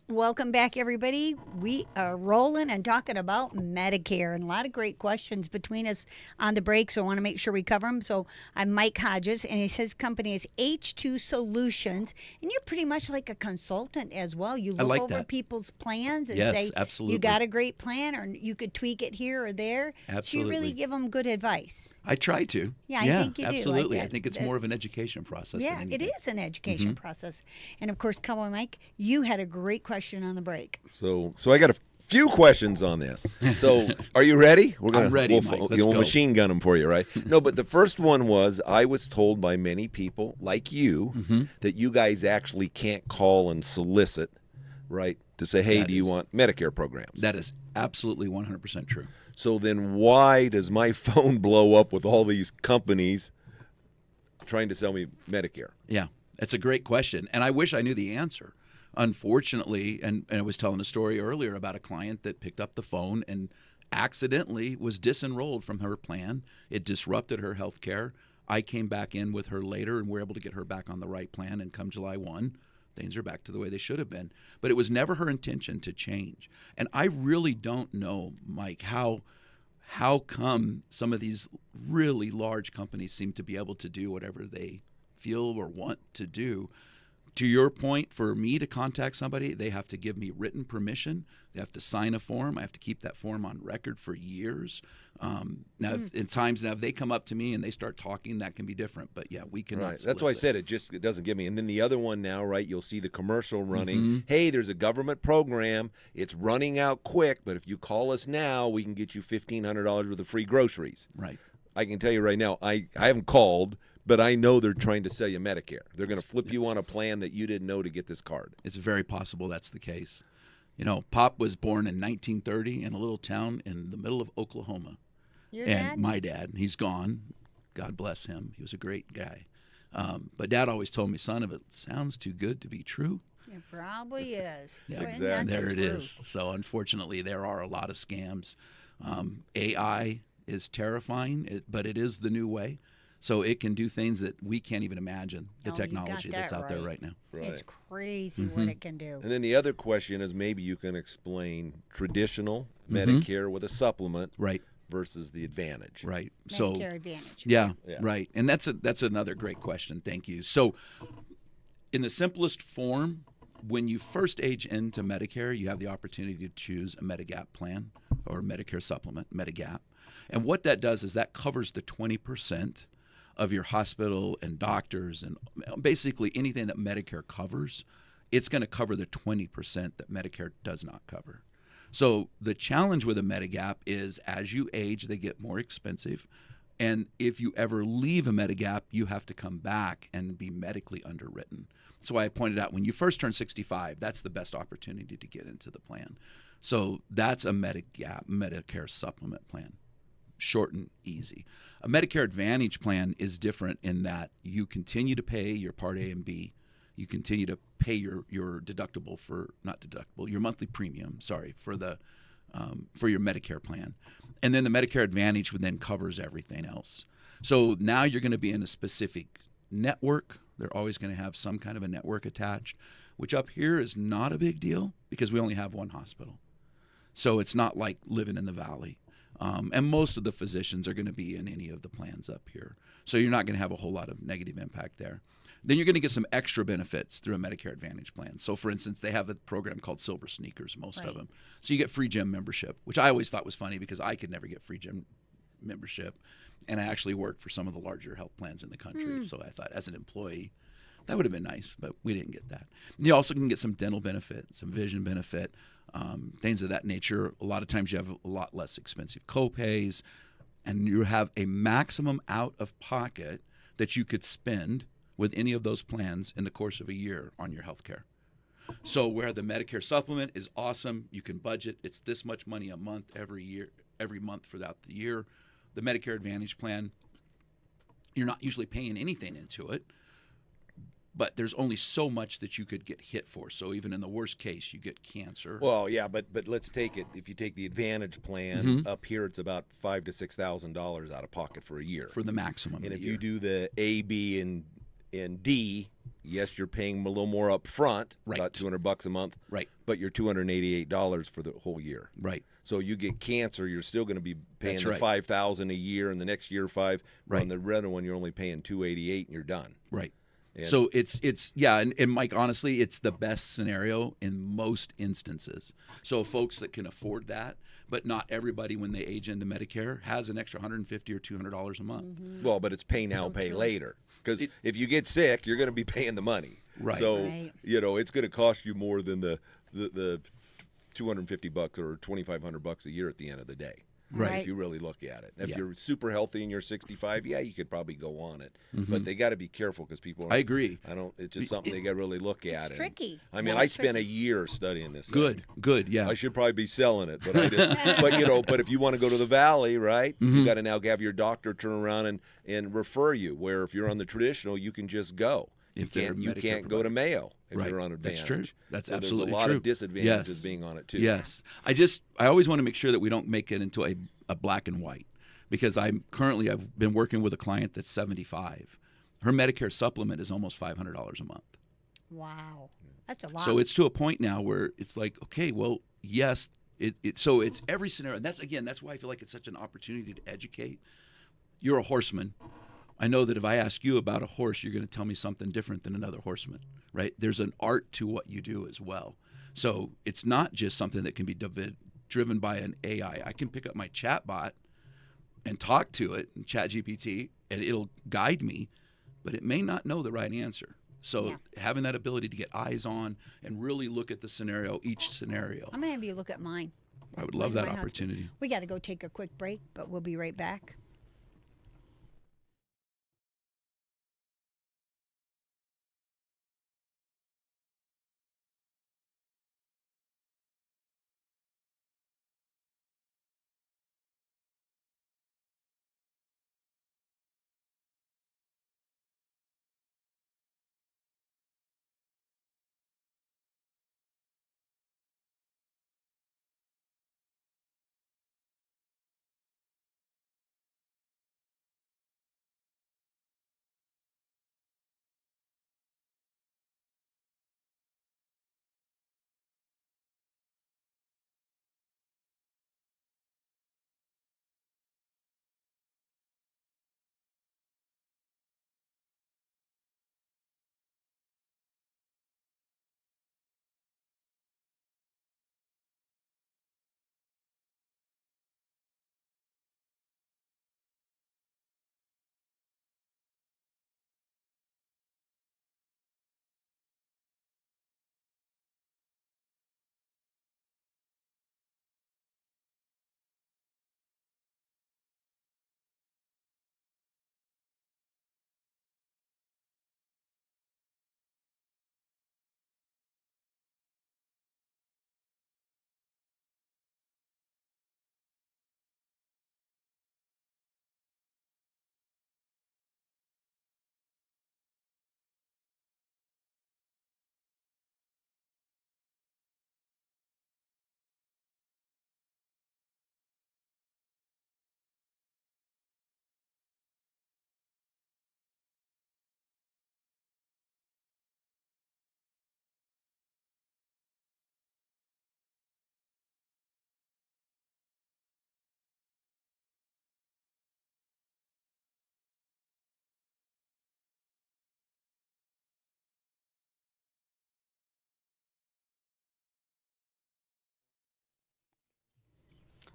Speaker 1: Welcome back, everybody. We are rolling and talking about Medicare, and a lot of great questions between us on the break, so I want to make sure we cover them. So I'm Mike Hodges, and his company is H2 Solutions, and you're pretty much like a consultant as well. You look
Speaker 3: like
Speaker 1: over
Speaker 3: that.
Speaker 1: people's plans and
Speaker 3: Yes,
Speaker 1: say,
Speaker 3: absolutely.
Speaker 1: you got a great plan, or you could tweak it here or there. So
Speaker 3: Absolutely.
Speaker 1: you really give them good advice.
Speaker 3: I try to.
Speaker 1: Yeah, I think you do.
Speaker 3: Absolutely.
Speaker 1: Like
Speaker 3: I think it's
Speaker 1: that-
Speaker 3: more of an education process.
Speaker 1: Yeah,
Speaker 3: than
Speaker 1: it
Speaker 3: anything.
Speaker 1: is an education process. And of course, Cowboy Mike, you had a great question on the break.
Speaker 2: So I got a few questions on this. So are you ready?
Speaker 3: I'm ready, Mike. Let's
Speaker 2: We'll
Speaker 3: go.
Speaker 2: machine gun them for you, right? No, but the first one was I was told by many people like you that you guys actually can't call and solicit, right, to say, hey,
Speaker 3: That
Speaker 2: do you
Speaker 3: is-
Speaker 2: want Medicare programs?
Speaker 3: That is absolutely 100% true.
Speaker 2: So then why does my phone blow up with all these companies trying to sell me Medicare?
Speaker 3: Yeah, that's a great question, and I wish I knew the answer. unfortunately, and I was telling a story earlier about a client that picked up the phone and accidentally was disenrolled from her plan. It disrupted her health care. I came back in with her later and we're able to get her back on the right plan. And come July 1, things are back to the way they should have been. But it was never her intention to change. And I really don't know, Mike, how come some of these really large companies seem to be able to do whatever they feel or want to do. To your point, for me to contact somebody, they have to give me written permission. They have to sign a form. I have to keep that form on record for years. Now, if they come up to me and they start talking, that can be different. But yeah, we can.
Speaker 2: Right. That's why I said it doesn't give me. And then the other one now, right? You'll see the commercial running. Hey, there's a government program. It's running out quick, but if you call us now, we can get you $1,500 worth of free groceries.
Speaker 3: Right.
Speaker 2: I can tell you right now, I haven't called, but I know they're trying to sell you Medicare. They're going to flip you on a plan that you didn't know to get this card.
Speaker 3: It's very possible that's the case. You know, Pop was born in 1930 in a little town in the middle of Oklahoma.
Speaker 1: Your
Speaker 3: and
Speaker 1: dad?
Speaker 3: my dad, he's gone. God bless him. He was a great guy. But Dad always told me, son, if it sounds too good to be true.
Speaker 1: It probably is.
Speaker 3: Yeah,
Speaker 1: Well,
Speaker 2: exactly.
Speaker 1: that's
Speaker 3: There
Speaker 1: the
Speaker 3: it
Speaker 1: truth.
Speaker 3: is. So unfortunately, there are a lot of scams. AI is terrifying, but it is the new way. So it can do things that we can't even imagine, the
Speaker 1: Oh, you got
Speaker 3: technology that's
Speaker 1: that
Speaker 3: out there
Speaker 1: right.
Speaker 3: right now.
Speaker 2: Right.
Speaker 1: It's crazy what it can do.
Speaker 2: And then the other question is maybe you can explain traditional Medicare with a supplement
Speaker 3: Right,
Speaker 2: versus the Advantage.
Speaker 3: right. So
Speaker 1: Medicare Advantage.
Speaker 3: yeah,
Speaker 2: Yeah.
Speaker 3: right. And that's another great question. Thank you. So in the simplest form, when you first age into Medicare, you have the opportunity to choose a Medigap plan or Medicare supplement, Medigap. And what that does is that covers the 20% of your hospital and doctors and basically anything that Medicare covers. It's going to cover the 20% that Medicare does not cover. So the challenge with a Medigap is as you age, they get more expensive. And if you ever leave a Medigap, you have to come back and be medically underwritten. So I pointed out when you first turn 65, that's the best opportunity to get into the plan. So that's a Medigap, Medicare supplement plan. Short and easy. A Medicare Advantage plan is different in that you continue to pay your Part A and B. You continue to pay your deductible your monthly premium, for your Medicare plan. And then the Medicare Advantage then covers everything else. So now you're going to be in a specific network. They're always going to have some kind of a network attached, which up here is not a big deal because we only have one hospital. So it's not like living in the valley. And most of the physicians are going to be in any of the plans up here. So you're not going to have a whole lot of negative impact there. Then you're going to get some extra benefits through a Medicare Advantage plan. So, for instance, they have a program called Silver Sneakers, most of them. So you get free gym membership, which I always thought was funny because I could never get free gym membership. And I actually worked for some of the larger health plans in the country. So I thought as an employee, that would have been nice, but we didn't get that. And you also can get some dental benefit, some vision benefit, things of that nature. A lot of times you have a lot less expensive copays, and you have a maximum out of pocket that you could spend with any of those plans in the course of a year on your health care. So where the Medicare supplement is awesome, you can budget. It's this much money a month every month throughout the year. The Medicare Advantage plan, you're not usually paying anything into it, but there's only so much that you could get hit for. So even in the worst case, you get cancer.
Speaker 2: Well, yeah, but let's take it. If you take the Advantage plan, up here it's about $5,000 to $6,000 out of pocket for a year.
Speaker 3: For the maximum.
Speaker 2: And
Speaker 3: of
Speaker 2: if
Speaker 3: the
Speaker 2: you
Speaker 3: year.
Speaker 2: do the A, B, and D, yes, you're paying a little more up front,
Speaker 3: Right.
Speaker 2: about $200 a month,
Speaker 3: Right.
Speaker 2: but you're $288 for the whole year.
Speaker 3: Right.
Speaker 2: So you get cancer, you're still going to be paying
Speaker 3: That's
Speaker 2: the
Speaker 3: right.
Speaker 2: $5,000 a year, and the next year $5,000.
Speaker 3: Right.
Speaker 2: On the other one, you're only paying $288, and you're done.
Speaker 3: Right.
Speaker 2: And-
Speaker 3: So it's yeah, and Mike, honestly, it's the best scenario in most instances. So folks that can afford that, but not everybody when they age into Medicare has an extra $150 or $200 a month.
Speaker 2: Well, but it's pay now, pay
Speaker 1: true.
Speaker 2: later. Because if you get sick, you're going to be paying the money.
Speaker 3: Right.
Speaker 2: So
Speaker 1: Right.
Speaker 2: it's going to cost you more than the $250 or $2,500 a year at the end of the day.
Speaker 3: Right.
Speaker 2: If you really look at it. If
Speaker 3: Yeah.
Speaker 2: you're super healthy and you're 65, yeah, you could probably go on it. But they got to be careful because people.
Speaker 3: I agree.
Speaker 2: It's just something they got to really look at.
Speaker 1: It's tricky.
Speaker 2: I mean,
Speaker 1: Yeah,
Speaker 2: I
Speaker 1: it's
Speaker 2: spent a
Speaker 1: tricky.
Speaker 2: year studying this.
Speaker 3: Good.
Speaker 2: thing.
Speaker 3: Good. Yeah.
Speaker 2: I should probably be selling it, but I just. but if you want to go to the valley, right? You got to now have your doctor turn around and refer you. Where if you're on the traditional, you can just go.
Speaker 3: if
Speaker 2: you can't go to Mayo if
Speaker 3: Right.
Speaker 2: you're on Advantage.
Speaker 3: That's true. That's
Speaker 2: so
Speaker 3: absolutely
Speaker 2: there's a lot
Speaker 3: true.
Speaker 2: of disadvantages
Speaker 3: Yes.
Speaker 2: being on it too.
Speaker 3: Yes. I always want to make sure that we don't make it into a black and white, because I've been working with a client that's 75. Her Medicare supplement is almost $500 a month.
Speaker 1: Wow. That's a lot.
Speaker 3: So it's to a point now where it's like, okay, well, yes, so it's every scenario. And that's why I feel like it's such an opportunity to educate. You're a horseman. I know that if I ask you about a horse, you're going to tell me something different than another horseman, right? There's an art to what you do as well. So it's not just something that can be driven by an AI. I can pick up my chat bot and talk to it, Chat GPT, and it'll guide me, but it may not know the right answer. So having that ability to get eyes on and really look at the scenario, each scenario.
Speaker 1: I'm going to have you look at mine.
Speaker 3: I would love that opportunity.
Speaker 1: We got to go take a quick break, but we'll be right back.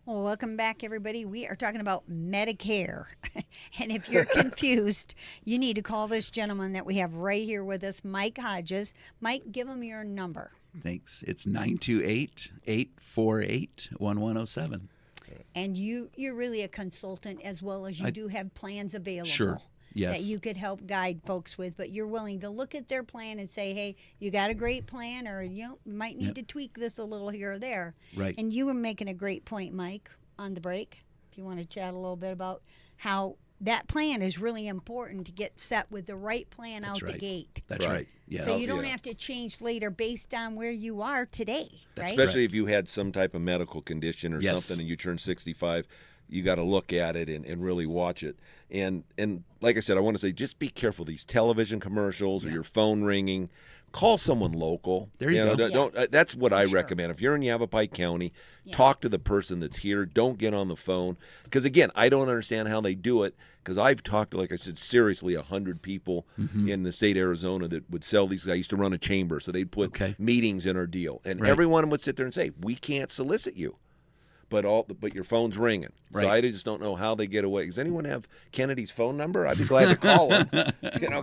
Speaker 1: Well, welcome back, everybody. We are talking about Medicare. And if you're confused, you need to call this gentleman that we have right here with us, Mike Hodges. Mike, give him your number.
Speaker 3: Thanks. It's 928-848-1107.
Speaker 1: And you're really a consultant, as well as you do have plans available.
Speaker 3: Sure. Yes.
Speaker 1: That you could help guide folks with, but you're willing to look at their plan and say, hey, you got a great plan, or you might need to tweak this a little here or there.
Speaker 3: Right.
Speaker 1: And you were making a great point, Mike, on the break. If you want to chat a little bit about how that plan is really important to get set with the right plan
Speaker 3: That's
Speaker 1: out
Speaker 3: right.
Speaker 1: the gate.
Speaker 3: That's right. Yes.
Speaker 1: So you don't have to change later based on where you are today, right?
Speaker 2: Especially if you had some type of medical condition or something and you turn 65, you got to look at it and really watch it. And like I said, I want to say, just be careful. These television commercials or your phone ringing, call someone local.
Speaker 3: There you go.
Speaker 2: Don't, that's what I recommend. If you're in Yavapai County, talk to the person that's here. Don't get on the phone. Because, again, I don't understand how they do it, because I've talked to, like I said, seriously 100 people in the state of Arizona that would sell these. I used to run a chamber, so they'd put meetings in our deal. And everyone would sit there and say, we can't solicit you. But your phone's ringing.
Speaker 3: Right.
Speaker 2: So I just don't know how they get away. Does anyone have Kennedy's phone number? I'd be glad to call him.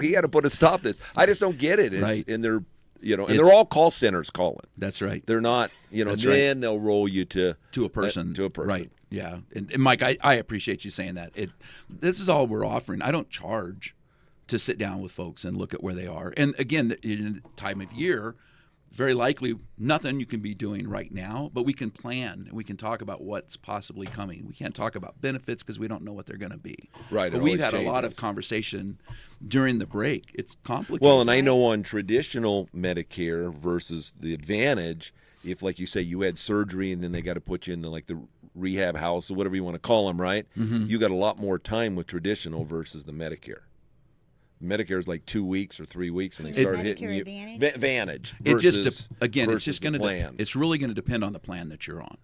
Speaker 2: He had to put a stop to this. I just don't get it. And they're they're all call centers calling.
Speaker 3: That's right.
Speaker 2: They're not, then they'll roll you to
Speaker 3: a person.
Speaker 2: To a person.
Speaker 3: Right. Yeah. And Mike, I appreciate you saying that. This is all we're offering. I don't charge to sit down with folks and look at where they are. And again, in the time of year, very likely nothing you can be doing right now, but we can plan and we can talk about what's possibly coming. We can't talk about benefits because we don't know what they're going to be.
Speaker 2: Right.
Speaker 3: But
Speaker 2: it
Speaker 3: we've
Speaker 2: always
Speaker 3: had a lot of
Speaker 2: changes.
Speaker 3: conversation during the break. It's complicated.
Speaker 2: Well, and I know on traditional Medicare versus the Advantage, if, like you say, you had surgery and then they got to put you in the rehab house or whatever you want to call them, right?
Speaker 3: Mm-hmm.
Speaker 2: You got a lot more time with traditional versus the Medicare. Medicare is like 2 weeks or 3 weeks, and they start hitting
Speaker 1: Medicare
Speaker 2: you.
Speaker 1: Advantage?
Speaker 2: Advantage.
Speaker 3: It
Speaker 2: Versus,
Speaker 3: just again, it's
Speaker 2: versus
Speaker 3: just
Speaker 2: the
Speaker 3: going to
Speaker 2: plan.
Speaker 3: it's really going to depend on the plan that you're on.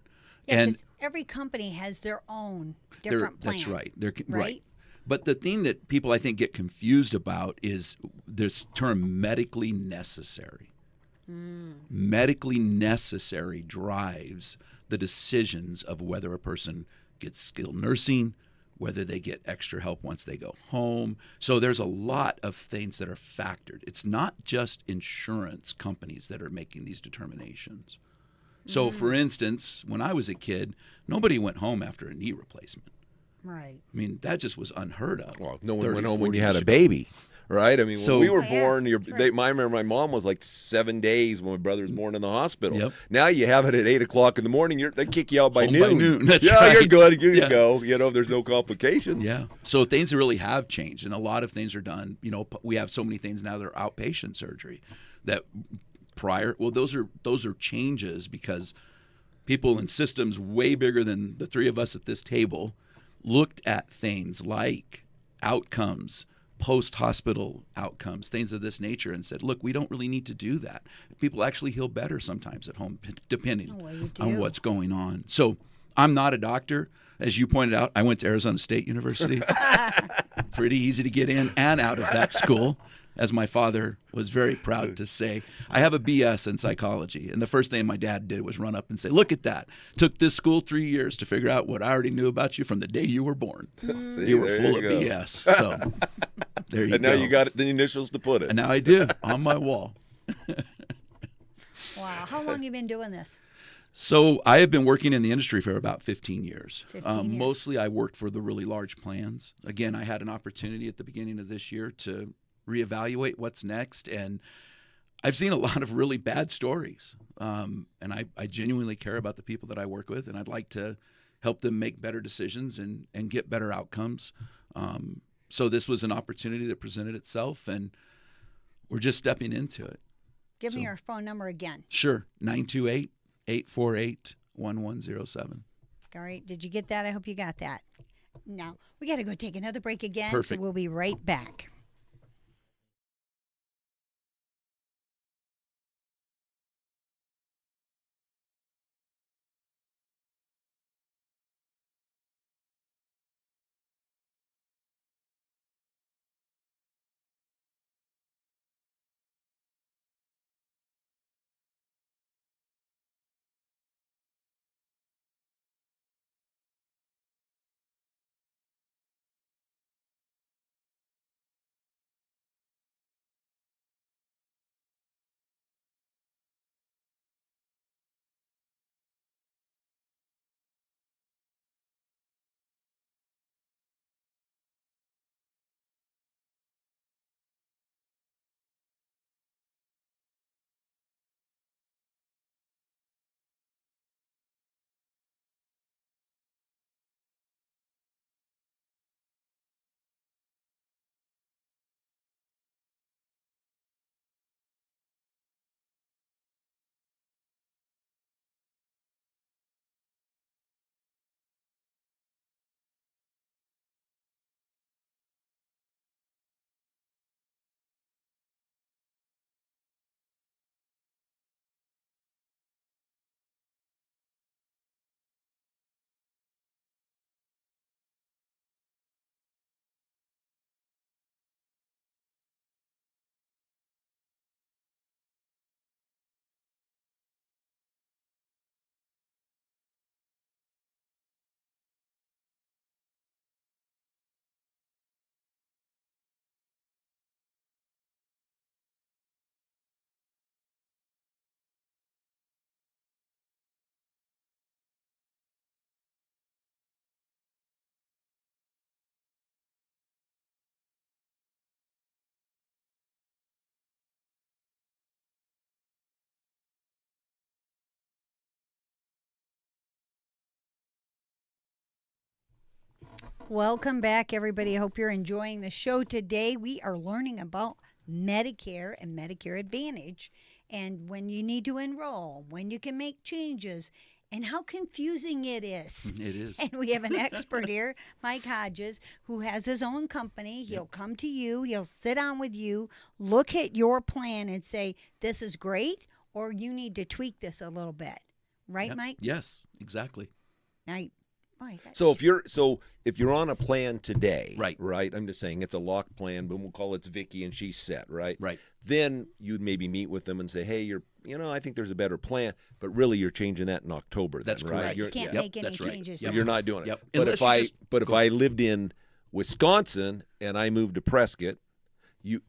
Speaker 1: Yeah,
Speaker 3: And
Speaker 1: 'cause every company has their own different plan.
Speaker 3: that's right. They're right.
Speaker 1: Right?
Speaker 3: But the thing that people I think get confused about is this term medically necessary. Medically necessary drives the decisions of whether a person gets skilled nursing, whether they get extra help once they go home. So there's a lot of things that are factored. It's not just insurance companies that are making these determinations. So, for instance, when I was a kid, nobody went home after a knee replacement.
Speaker 1: Right.
Speaker 3: I mean, that just was unheard of.
Speaker 2: Well, no one
Speaker 3: 30,
Speaker 2: went home when
Speaker 3: 40
Speaker 2: you had
Speaker 3: years
Speaker 2: a
Speaker 3: ago.
Speaker 2: baby, right? I mean,
Speaker 3: So-
Speaker 2: when we were
Speaker 1: Oh, yeah.
Speaker 2: born,
Speaker 1: That's right.
Speaker 2: I remember my mom was like 7 days when my brother was born in the hospital.
Speaker 3: Yep.
Speaker 2: Now you have it at 8 o'clock in the morning. They kick you out by
Speaker 3: Home
Speaker 2: noon.
Speaker 3: by noon. That's
Speaker 2: yeah,
Speaker 3: right.
Speaker 2: you're good. You
Speaker 3: Yeah.
Speaker 2: can go. You know, there's no complications.
Speaker 3: Yeah. So things really have changed, and a lot of things are done. You know, we have so many things now that are outpatient surgery that prior. Well, those are changes because people in systems way bigger than the three of us at this table looked at things like outcomes, post-hospital outcomes, things of this nature, and said, look, we don't really need to do that. People actually heal better sometimes at home, depending
Speaker 1: Oh, well, you
Speaker 3: on
Speaker 1: do.
Speaker 3: what's going on. So I'm not a doctor. As you pointed out, I went to Arizona State University. Pretty easy to get in and out of that school, as my father was very proud to say. I have a BS in psychology, and the first thing my dad did was run up and say, look at that. Took this school 3 years to figure out what I already knew about you from the day you were born.
Speaker 2: See,
Speaker 3: You were
Speaker 2: there
Speaker 3: full
Speaker 2: you
Speaker 3: of
Speaker 2: go.
Speaker 3: BS. So there you
Speaker 2: And
Speaker 3: go.
Speaker 2: now you got the initials to put it.
Speaker 3: And now I do, on my wall.
Speaker 1: Wow. How long you been doing this?
Speaker 3: So I have been working in the industry for about 15 years.
Speaker 1: 15 years.
Speaker 3: Mostly I worked for the really large plans. Again, I had an opportunity at the beginning of this year to reevaluate what's next. And I've seen a lot of really bad stories. And I genuinely care about the people that I work with, and I'd like to help them make better decisions and get better outcomes. So this was an opportunity that presented itself, and we're just stepping into it.
Speaker 1: Give me your phone number again.
Speaker 3: Sure, 928-848-1107.
Speaker 1: All right. Did you get that? I hope you got that. Now, we got to go take another break again.
Speaker 3: Perfect.
Speaker 1: So we'll be right back. Welcome back, everybody. I hope you're enjoying the show today. We are learning about Medicare and Medicare Advantage and when you need to enroll, when you can make changes, and how confusing it is.
Speaker 3: It is.
Speaker 1: And we have an expert here, Mike Hodges, who has his own company. He'll come to you, he'll sit down with you, look at your plan and say, this is great, or you need to tweak this a little bit. Right,
Speaker 3: Yep.
Speaker 1: Mike?
Speaker 3: Yes, exactly.
Speaker 1: Mike.
Speaker 2: So if you're on a plan today,
Speaker 3: Right.
Speaker 2: I'm just saying it's a locked plan, but we'll call it's Vicki and she's set, right?
Speaker 3: Right.
Speaker 2: Then you'd maybe meet with them and say, hey, I think there's a better plan, but really you're changing that in October.
Speaker 3: That's
Speaker 2: then, right?
Speaker 3: correct.
Speaker 1: You
Speaker 2: You're-
Speaker 1: can't
Speaker 3: Yep,
Speaker 1: make any
Speaker 3: that's right.
Speaker 1: changes.
Speaker 3: Yep.
Speaker 1: now.
Speaker 2: You're not doing it.
Speaker 3: Yep.
Speaker 2: But
Speaker 3: Unless
Speaker 2: if I lived in Wisconsin and I moved to Prescott,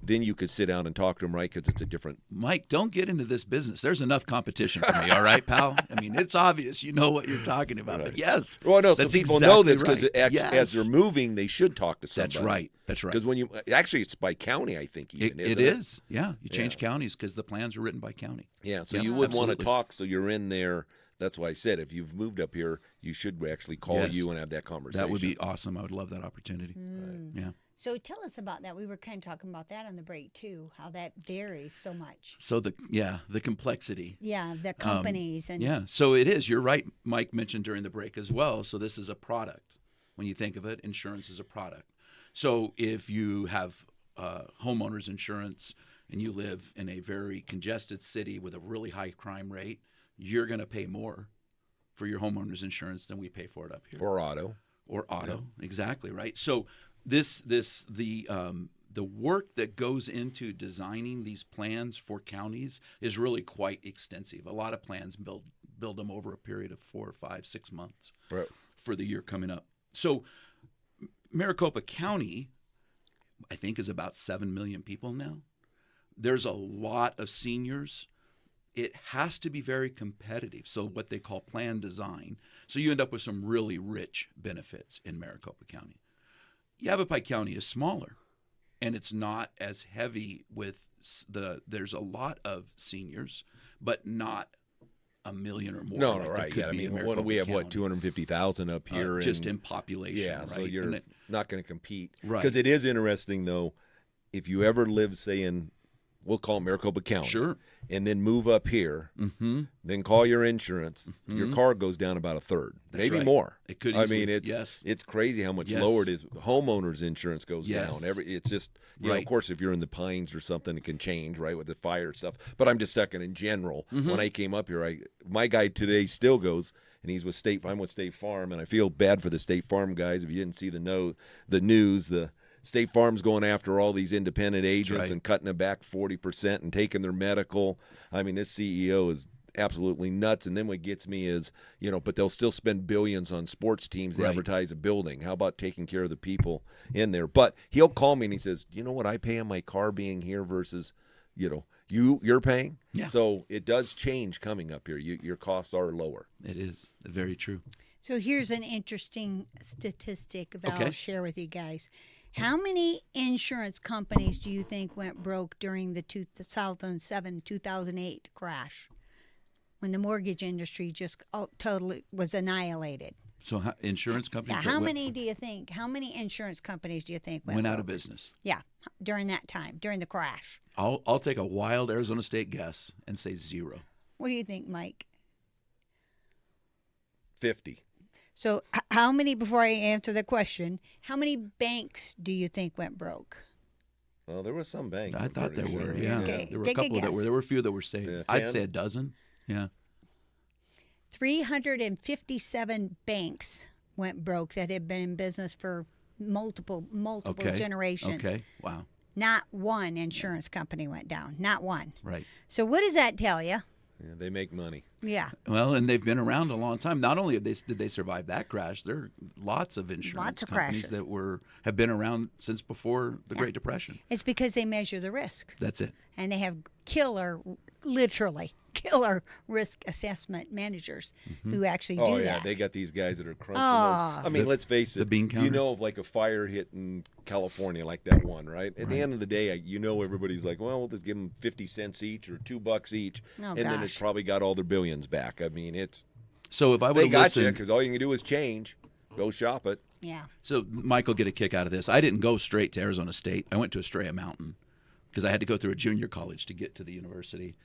Speaker 2: then you could sit down and talk to them, right? Because it's a different.
Speaker 3: Mike, don't get into this business. There's enough competition for me, all right, pal? I mean, it's obvious. You know what you're talking about. But yes.
Speaker 2: Well, no, so
Speaker 3: that's
Speaker 2: people know
Speaker 3: exactly
Speaker 2: this because
Speaker 3: right.
Speaker 2: as they're moving, they should talk to somebody.
Speaker 3: That's right. That's right.
Speaker 2: Because when actually it's by county, I think even
Speaker 3: It
Speaker 2: isn't
Speaker 3: is. Yeah. You change counties because the plans are written by county.
Speaker 2: Yeah, so
Speaker 3: Yeah,
Speaker 2: you wouldn't want to
Speaker 3: absolutely.
Speaker 2: talk, so you're in there. That's why I said if you've moved up here, you should actually call
Speaker 3: Yes.
Speaker 2: you and have that conversation.
Speaker 3: That would be awesome. I would love that opportunity. Yeah.
Speaker 1: So tell us about that. We were kind of talking about that on the break too, how that varies so much.
Speaker 3: So the complexity.
Speaker 1: Yeah, the companies and
Speaker 3: Yeah. So it is. You're right. Mike mentioned during the break as well. So this is a product. When you think of it, insurance is a product. So if you have homeowners insurance and you live in a very congested city with a really high crime rate, you're going to pay more for your homeowners insurance than we pay for it up here.
Speaker 2: or auto.
Speaker 3: Or auto, exactly right. So the work that goes into designing these plans for counties is really quite extensive. A lot of plans build them over a period of 4, 5, 6 months
Speaker 2: Right.
Speaker 3: for the year coming up. So Maricopa County, I think, is about 7 million people now. There's a lot of seniors. It has to be very competitive. So what they call plan design. So you end up with some really rich benefits in Maricopa County. Yavapai County is smaller, and it's not as heavy with there's a lot of seniors, but not a million or more.
Speaker 2: No,
Speaker 3: like there
Speaker 2: right.
Speaker 3: could
Speaker 2: Yeah, I
Speaker 3: be in
Speaker 2: mean,
Speaker 3: Maricopa
Speaker 2: we have
Speaker 3: County.
Speaker 2: 250,000 up here,
Speaker 3: just
Speaker 2: and,
Speaker 3: in population.
Speaker 2: yeah.
Speaker 3: right?
Speaker 2: So you're
Speaker 3: And it-
Speaker 2: not going to compete,
Speaker 3: Right.
Speaker 2: Because it is interesting though, if you ever live, say we'll call it Maricopa County,
Speaker 3: Sure.
Speaker 2: and then move up here,
Speaker 3: Mm-hmm.
Speaker 2: then call your insurance, your car goes down about a third,
Speaker 3: That's
Speaker 2: maybe
Speaker 3: right.
Speaker 2: more.
Speaker 3: It could
Speaker 2: I
Speaker 3: easily-
Speaker 2: mean,
Speaker 3: yes.
Speaker 2: it's crazy how much
Speaker 3: Yes.
Speaker 2: lower it is. Homeowners insurance goes
Speaker 3: Yes.
Speaker 2: down. It's just of
Speaker 3: Right.
Speaker 2: course, if you're in the Pines or something, it can change, right, with the fire stuff. But I'm just talking in general.
Speaker 3: Mm-hmm.
Speaker 2: When I came up here, my guy today still goes, and he's with State. I'm with State Farm, and I feel bad for the State Farm guys. If you didn't see the news, the State Farm's going after all these independent agents
Speaker 3: right.
Speaker 2: and cutting them back 40% and taking their medical. I mean, this CEO is absolutely nuts. And then what gets me is, but they'll still spend billions on sports teams to
Speaker 3: Right.
Speaker 2: advertise a building. How about taking care of the people in there? But he'll call me and he says, you know what I pay on my car being here versus, you're paying?
Speaker 3: Yeah.
Speaker 2: So it does change coming up here. Your costs are lower.
Speaker 3: It is very true.
Speaker 1: So here's an interesting statistic that
Speaker 3: Okay.
Speaker 1: I'll share with you guys. How many insurance companies do you think went broke during the 2007-2008 crash when the mortgage industry just totally was annihilated?
Speaker 3: So insurance companies
Speaker 1: Yeah,
Speaker 3: that
Speaker 1: how many insurance companies do you think
Speaker 3: went out
Speaker 1: broke?
Speaker 3: of business.
Speaker 1: Yeah, during that time, during the crash.
Speaker 3: I'll take a wild Arizona State guess and say 0.
Speaker 1: What do you think, Mike?
Speaker 2: 50.
Speaker 1: So how many, before I answer the question, how many banks do you think went broke?
Speaker 2: Well, there were some banks.
Speaker 3: I
Speaker 2: I'm
Speaker 3: thought there
Speaker 2: pretty
Speaker 3: were.
Speaker 2: sure.
Speaker 3: Yeah,
Speaker 1: Okay,
Speaker 3: there were a
Speaker 1: take a
Speaker 3: couple that
Speaker 1: guess.
Speaker 3: were. There were a few that were saved.
Speaker 2: Yeah,
Speaker 3: I'd
Speaker 2: 10?
Speaker 3: say a dozen. Yeah.
Speaker 1: 357 banks went broke that had been in business for multiple
Speaker 3: Okay.
Speaker 1: generations.
Speaker 3: Okay. Wow.
Speaker 1: Not one insurance company went down. Not one.
Speaker 3: Right.
Speaker 1: So what does that tell you?
Speaker 2: Yeah, they make money.
Speaker 1: Yeah.
Speaker 3: Well, and they've been around a long time. Not only did they survive that crash, there are lots of insurance
Speaker 1: Lots of
Speaker 3: companies
Speaker 1: crashes.
Speaker 3: that have been around since before the Great Depression.
Speaker 1: It's because they measure the risk.
Speaker 3: That's it.
Speaker 1: And they have literally killer risk assessment managers who actually do
Speaker 2: Oh yeah,
Speaker 1: that.
Speaker 2: they got these guys that are crunching
Speaker 1: Oh.
Speaker 2: those. I mean, let's face it.
Speaker 3: the bean counter.
Speaker 2: You know, if like a fire hit in California, like that one, right? At the end of the day, everybody's like, well, we'll just give them 50 cents each or $2 each,
Speaker 1: Oh,
Speaker 2: and then it's
Speaker 1: gosh.
Speaker 2: probably got all their billions back. I mean,
Speaker 3: So if I would
Speaker 2: they
Speaker 3: have
Speaker 2: got you
Speaker 3: listened,
Speaker 2: because all you can do is change. go shop it.
Speaker 1: Yeah.
Speaker 3: So Mike will get a kick out of this. I didn't go straight to Arizona State. I went to Estrella Mountain because I had to go through a junior college to get to the university.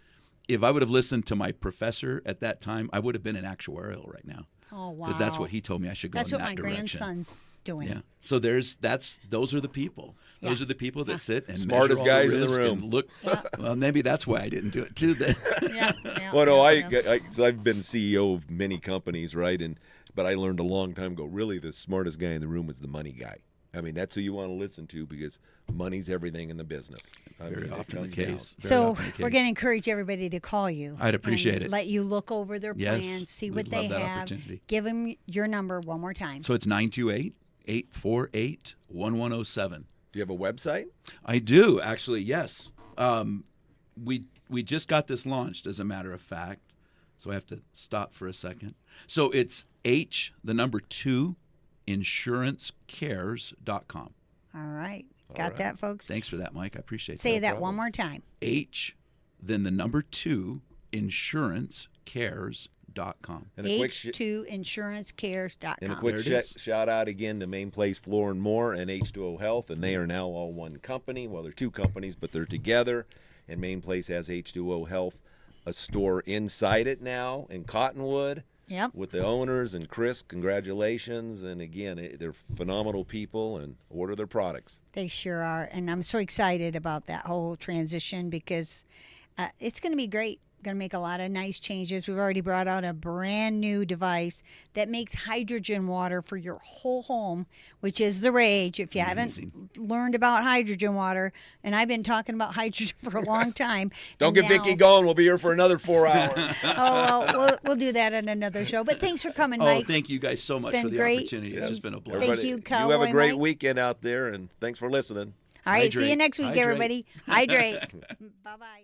Speaker 3: If I would have listened to my professor at that time, I would have been an actuarial right now.
Speaker 1: Oh, wow.
Speaker 3: Because that's what he told me I should go
Speaker 1: That's
Speaker 3: in
Speaker 1: what
Speaker 3: that
Speaker 1: my
Speaker 3: direction.
Speaker 1: grandson's doing.
Speaker 3: Yeah. So those are the people. Those are the people that sit and
Speaker 2: Smartest
Speaker 3: measure all
Speaker 2: guys in the
Speaker 3: risk
Speaker 2: room.
Speaker 3: and look. Well, maybe that's why I didn't do it too. Then.
Speaker 1: Yeah.
Speaker 2: Well, no,
Speaker 1: yeah.
Speaker 2: so I've been CEO of many companies, right? But I learned a long time ago, really the smartest guy in the room was the money guy. I mean, that's who you want to listen to because money's everything in the business.
Speaker 3: Very often the
Speaker 2: comes down.
Speaker 3: case. Very
Speaker 1: So
Speaker 3: often the
Speaker 1: we're
Speaker 3: case.
Speaker 1: going to encourage everybody to call you.
Speaker 3: I'd appreciate
Speaker 1: and
Speaker 3: it.
Speaker 1: Let you look over their
Speaker 3: Yes,
Speaker 1: plans, see
Speaker 3: we'd
Speaker 1: what they
Speaker 3: love that
Speaker 1: have.
Speaker 3: opportunity.
Speaker 1: Give them your number one more time.
Speaker 3: So it's 928-848-1107.
Speaker 2: Do you have a website?
Speaker 3: I do actually. Yes. We just got this launched, as a matter of fact. So I have to stop for a second. So it's insurancecares.com.
Speaker 1: All right. Got that, folks?
Speaker 3: Thanks for that, Mike. I appreciate
Speaker 1: Say
Speaker 3: that.
Speaker 1: that one more time.
Speaker 3: insurancecares.com.
Speaker 2: And a quick
Speaker 1: H2insurancecares.com.
Speaker 2: And a quick
Speaker 3: There it is.
Speaker 2: shout out again to Main Place Floor and More and H2O Health, and they are now all one company. Well, they're two companies, but they're together. And Main Place has H2O Health, a store inside it now in Cottonwood.
Speaker 1: Yep.
Speaker 2: With the owners and Chris, congratulations. And again, they're phenomenal people and order their products.
Speaker 1: They sure are. And I'm so excited about that whole transition because it's going to be great. Going to make a lot of nice changes. We've already brought out a brand new device that makes hydrogen water for your whole home, which is the rage. If you haven't learned about hydrogen water, and I've been talking about hydrogen for a long time.
Speaker 2: Don't
Speaker 1: and
Speaker 2: get Vicki going. We'll be here for another 4 hours.
Speaker 1: Oh, well, we'll do that in another show. But thanks for coming, Mike.
Speaker 3: Thank you guys so much
Speaker 1: been
Speaker 3: for the
Speaker 1: great.
Speaker 3: opportunity. It's just been a blast.
Speaker 1: Thank
Speaker 2: Everybody,
Speaker 1: you,
Speaker 2: you
Speaker 1: Cowboy
Speaker 2: have a great
Speaker 1: Mike.
Speaker 2: weekend out there, and thanks for listening.
Speaker 1: All right, see you
Speaker 3: Hydrate.
Speaker 1: next week,
Speaker 3: Hydrate.
Speaker 1: everybody. Hydrate. Bye-bye.